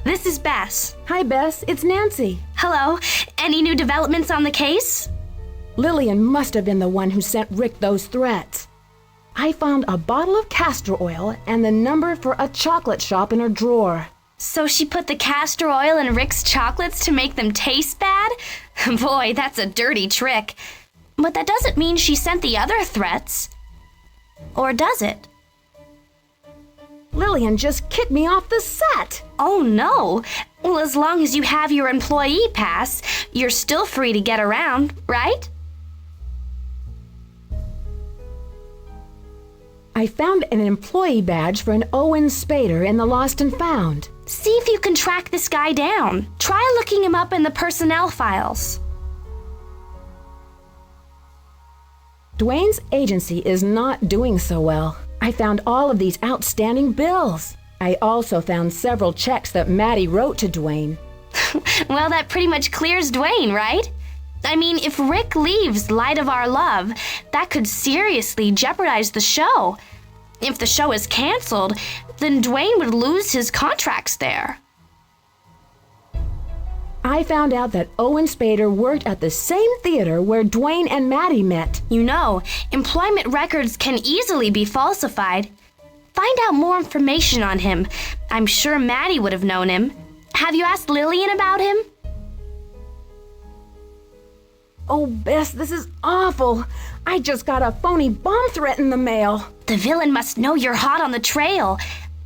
[SPEAKER 4] This is Bess.
[SPEAKER 1] Hi, Bess. It's Nancy.
[SPEAKER 4] Hello. Any new developments on the case?
[SPEAKER 1] Lillian must have been the one who sent Rick those threats. I found a bottle of castor oil and the number for a chocolate shop in her drawer.
[SPEAKER 4] So she put the castor oil in Rick's chocolates to make them taste bad? Boy, that's a dirty trick. But that doesn't mean she sent the other threats. Or does it?
[SPEAKER 1] Lillian just kicked me off the set.
[SPEAKER 4] Oh no. Well, as long as you have your employee pass, you're still free to get around, right?
[SPEAKER 1] I found an employee badge for an Owen Spader in the Lost and Found.
[SPEAKER 4] See if you can track this guy down. Try looking him up in the personnel files.
[SPEAKER 1] Dwayne's agency is not doing so well. I found all of these outstanding bills. I also found several checks that Maddie wrote to Dwayne.
[SPEAKER 4] Well, that pretty much clears Dwayne, right? I mean, if Rick leaves Light of Our Love, that could seriously jeopardize the show. If the show is canceled, then Dwayne would lose his contracts there.
[SPEAKER 1] I found out that Owen Spader worked at the same theater where Dwayne and Maddie met.
[SPEAKER 4] You know, employment records can easily be falsified. Find out more information on him. I'm sure Maddie would have known him. Have you asked Lillian about him?
[SPEAKER 1] Oh, Bess, this is awful. I just got a phony bomb threat in the mail.
[SPEAKER 4] The villain must know you're hot on the trail.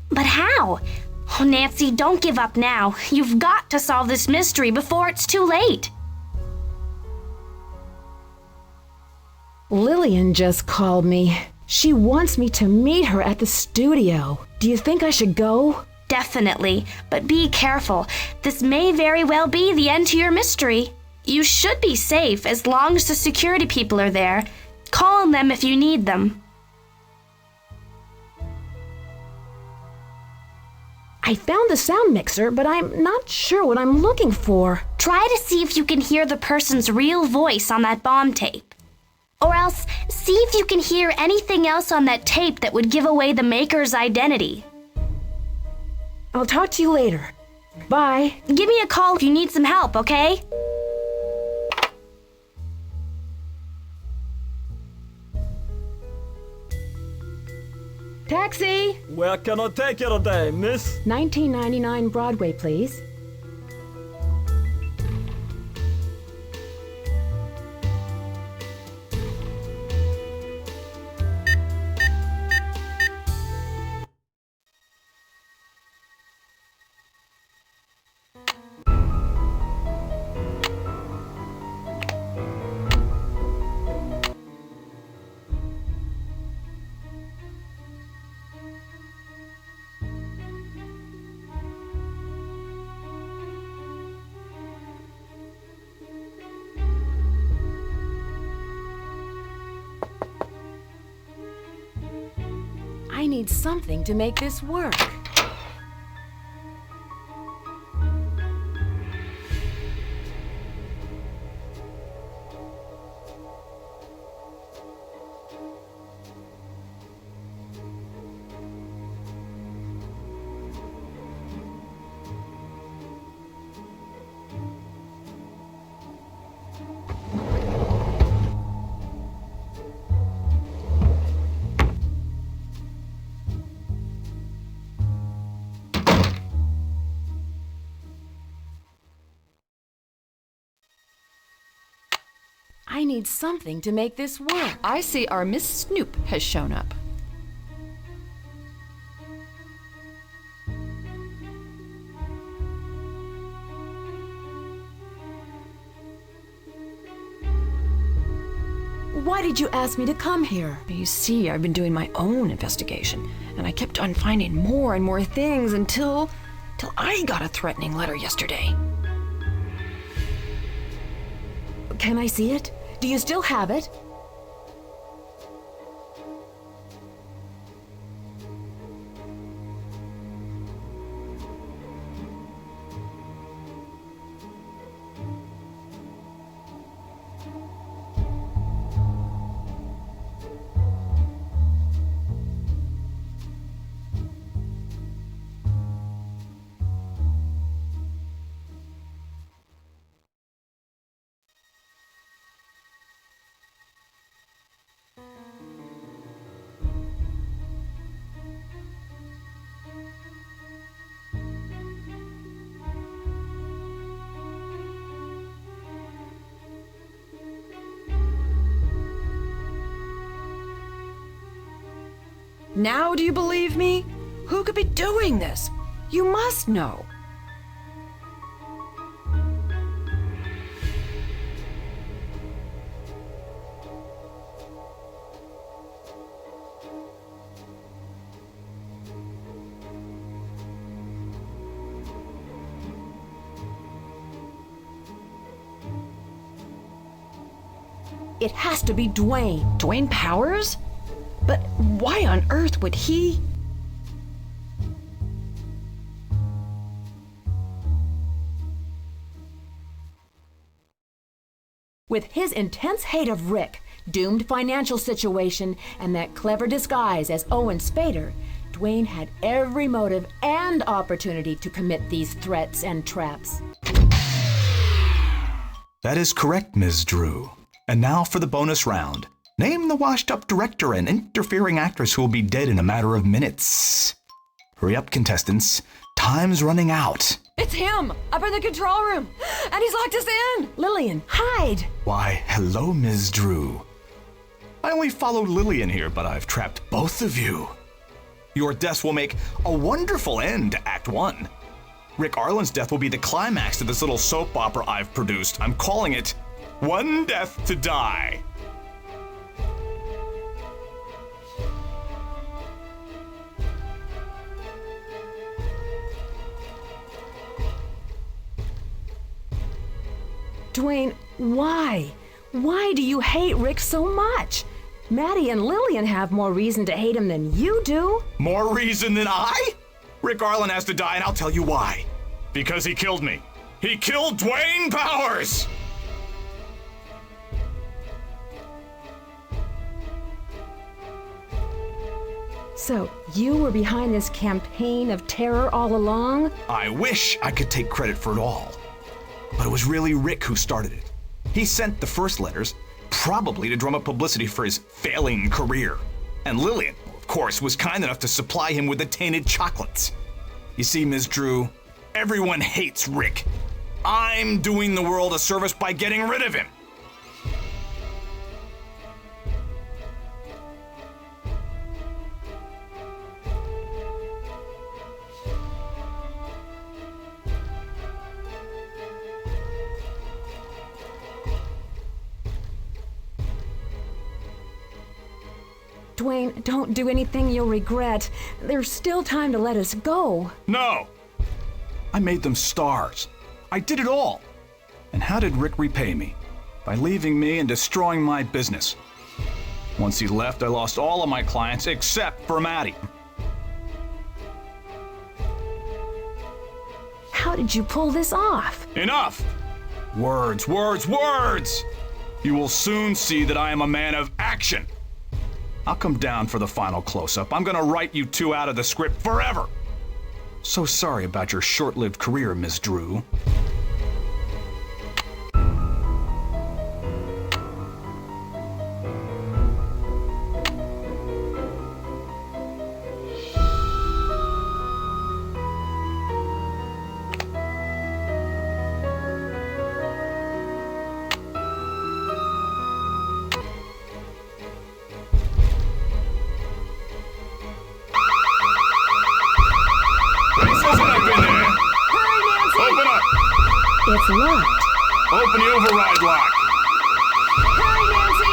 [SPEAKER 4] But how? Oh, Nancy, don't give up now. You've got to solve this mystery before it's too late.
[SPEAKER 1] Lillian just called me. She wants me to meet her at the studio. Do you think I should go?
[SPEAKER 4] Definitely, but be careful. This may very well be the end to your mystery. You should be safe as long as the security people are there. Call on them if you need them.
[SPEAKER 1] I found the sound mixer, but I'm not sure what I'm looking for.
[SPEAKER 4] Try to see if you can hear the person's real voice on that bomb tape. Or else, see if you can hear anything else on that tape that would give away the maker's identity.
[SPEAKER 1] I'll talk to you later. Bye.
[SPEAKER 4] Give me a call if you need some help, okay?
[SPEAKER 1] Taxi!
[SPEAKER 6] Where can I take you today, miss?
[SPEAKER 1] 1999 Broadway, please. need something to make this work. I need something to make this work.
[SPEAKER 13] I see our Miss Snoop has shown up.
[SPEAKER 1] Why did you ask me to come here?
[SPEAKER 13] You see, I've been doing my own investigation, and I kept on finding more and more things until I got a threatening letter yesterday.
[SPEAKER 1] Can I see it? Do you still have it?
[SPEAKER 13] Now do you believe me? Who could be doing this? You must know.
[SPEAKER 1] It has to be Dwayne.
[SPEAKER 13] Dwayne Powers? But why on earth would he?
[SPEAKER 1] With his intense hate of Rick, doomed financial situation, and that clever disguise as Owen Spader, Dwayne had every motive and opportunity to commit these threats and traps.
[SPEAKER 7] That is correct, Ms. Drew. And now for the bonus round. Name the washed-up director and interfering actress who will be dead in a matter of minutes. Hurry up, contestants. Time's running out.
[SPEAKER 13] It's him! Up in the control room! And he's locked us in!
[SPEAKER 1] Lillian, hide!
[SPEAKER 7] Why, hello, Ms. Drew. I only followed Lillian here, but I've trapped both of you. Your deaths will make a wonderful end to Act 1. Rick Arlen's death will be the climax to this little soap opera I've produced. I'm calling it One Death to Die.
[SPEAKER 1] Dwayne, why? Why do you hate Rick so much? Maddie and Lillian have more reason to hate him than you do.
[SPEAKER 7] More reason than I? Rick Arlen has to die, and I'll tell you why. Because he killed me. He killed Dwayne Powers!
[SPEAKER 1] So, you were behind this campaign of terror all along?
[SPEAKER 7] I wish I could take credit for it all. But it was really Rick who started it. He sent the first letters, probably to drum up publicity for his failing career. And Lillian, of course, was kind enough to supply him with the tainted chocolates. You see, Ms. Drew, everyone hates Rick. I'm doing the world a service by getting rid of him.
[SPEAKER 1] Dwayne, don't do anything you'll regret. There's still time to let us go.
[SPEAKER 7] No! I made them stars. I did it all. And how did Rick repay me? By leaving me and destroying my business. Once he left, I lost all of my clients except for Maddie.
[SPEAKER 1] did you pull this off?
[SPEAKER 7] Enough! Words, words, words! You will soon see that I am a man of action. I'll come down for the final close-up. I'm gonna write you two out of the script forever. So sorry about your short-lived career, Miss Drew.
[SPEAKER 1] It's locked.
[SPEAKER 7] Open the override lock.
[SPEAKER 13] Hurry, Nancy!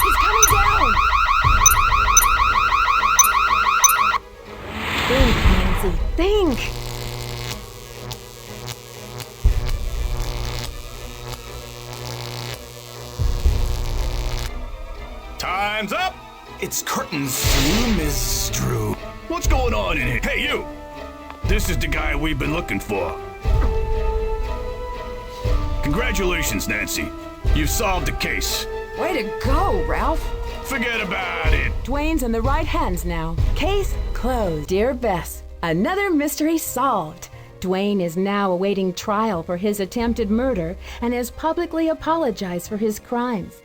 [SPEAKER 13] He's coming down!
[SPEAKER 1] Think, Nancy, think.
[SPEAKER 7] Time's up! It's curtains for you, Miss Drew. What's going on in here? Hey, you! This is the guy we've been looking for. Congratulations, Nancy. You've solved the case.
[SPEAKER 13] Way to go, Ralph.
[SPEAKER 7] Forget about it.
[SPEAKER 1] Dwayne's in the right hands now. Case closed. Dear Bess, another mystery solved. Dwayne is now awaiting trial for his attempted murder and has publicly apologized for his crimes.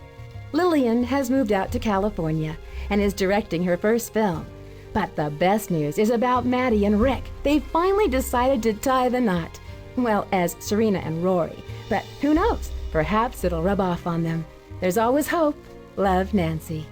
[SPEAKER 1] Lillian has moved out to California and is directing her first film. But the best news is about Maddie and Rick. They finally decided to tie the knot. Well, as Serena and Rory. But who knows? Perhaps it'll rub off on them. There's always hope. Love, Nancy.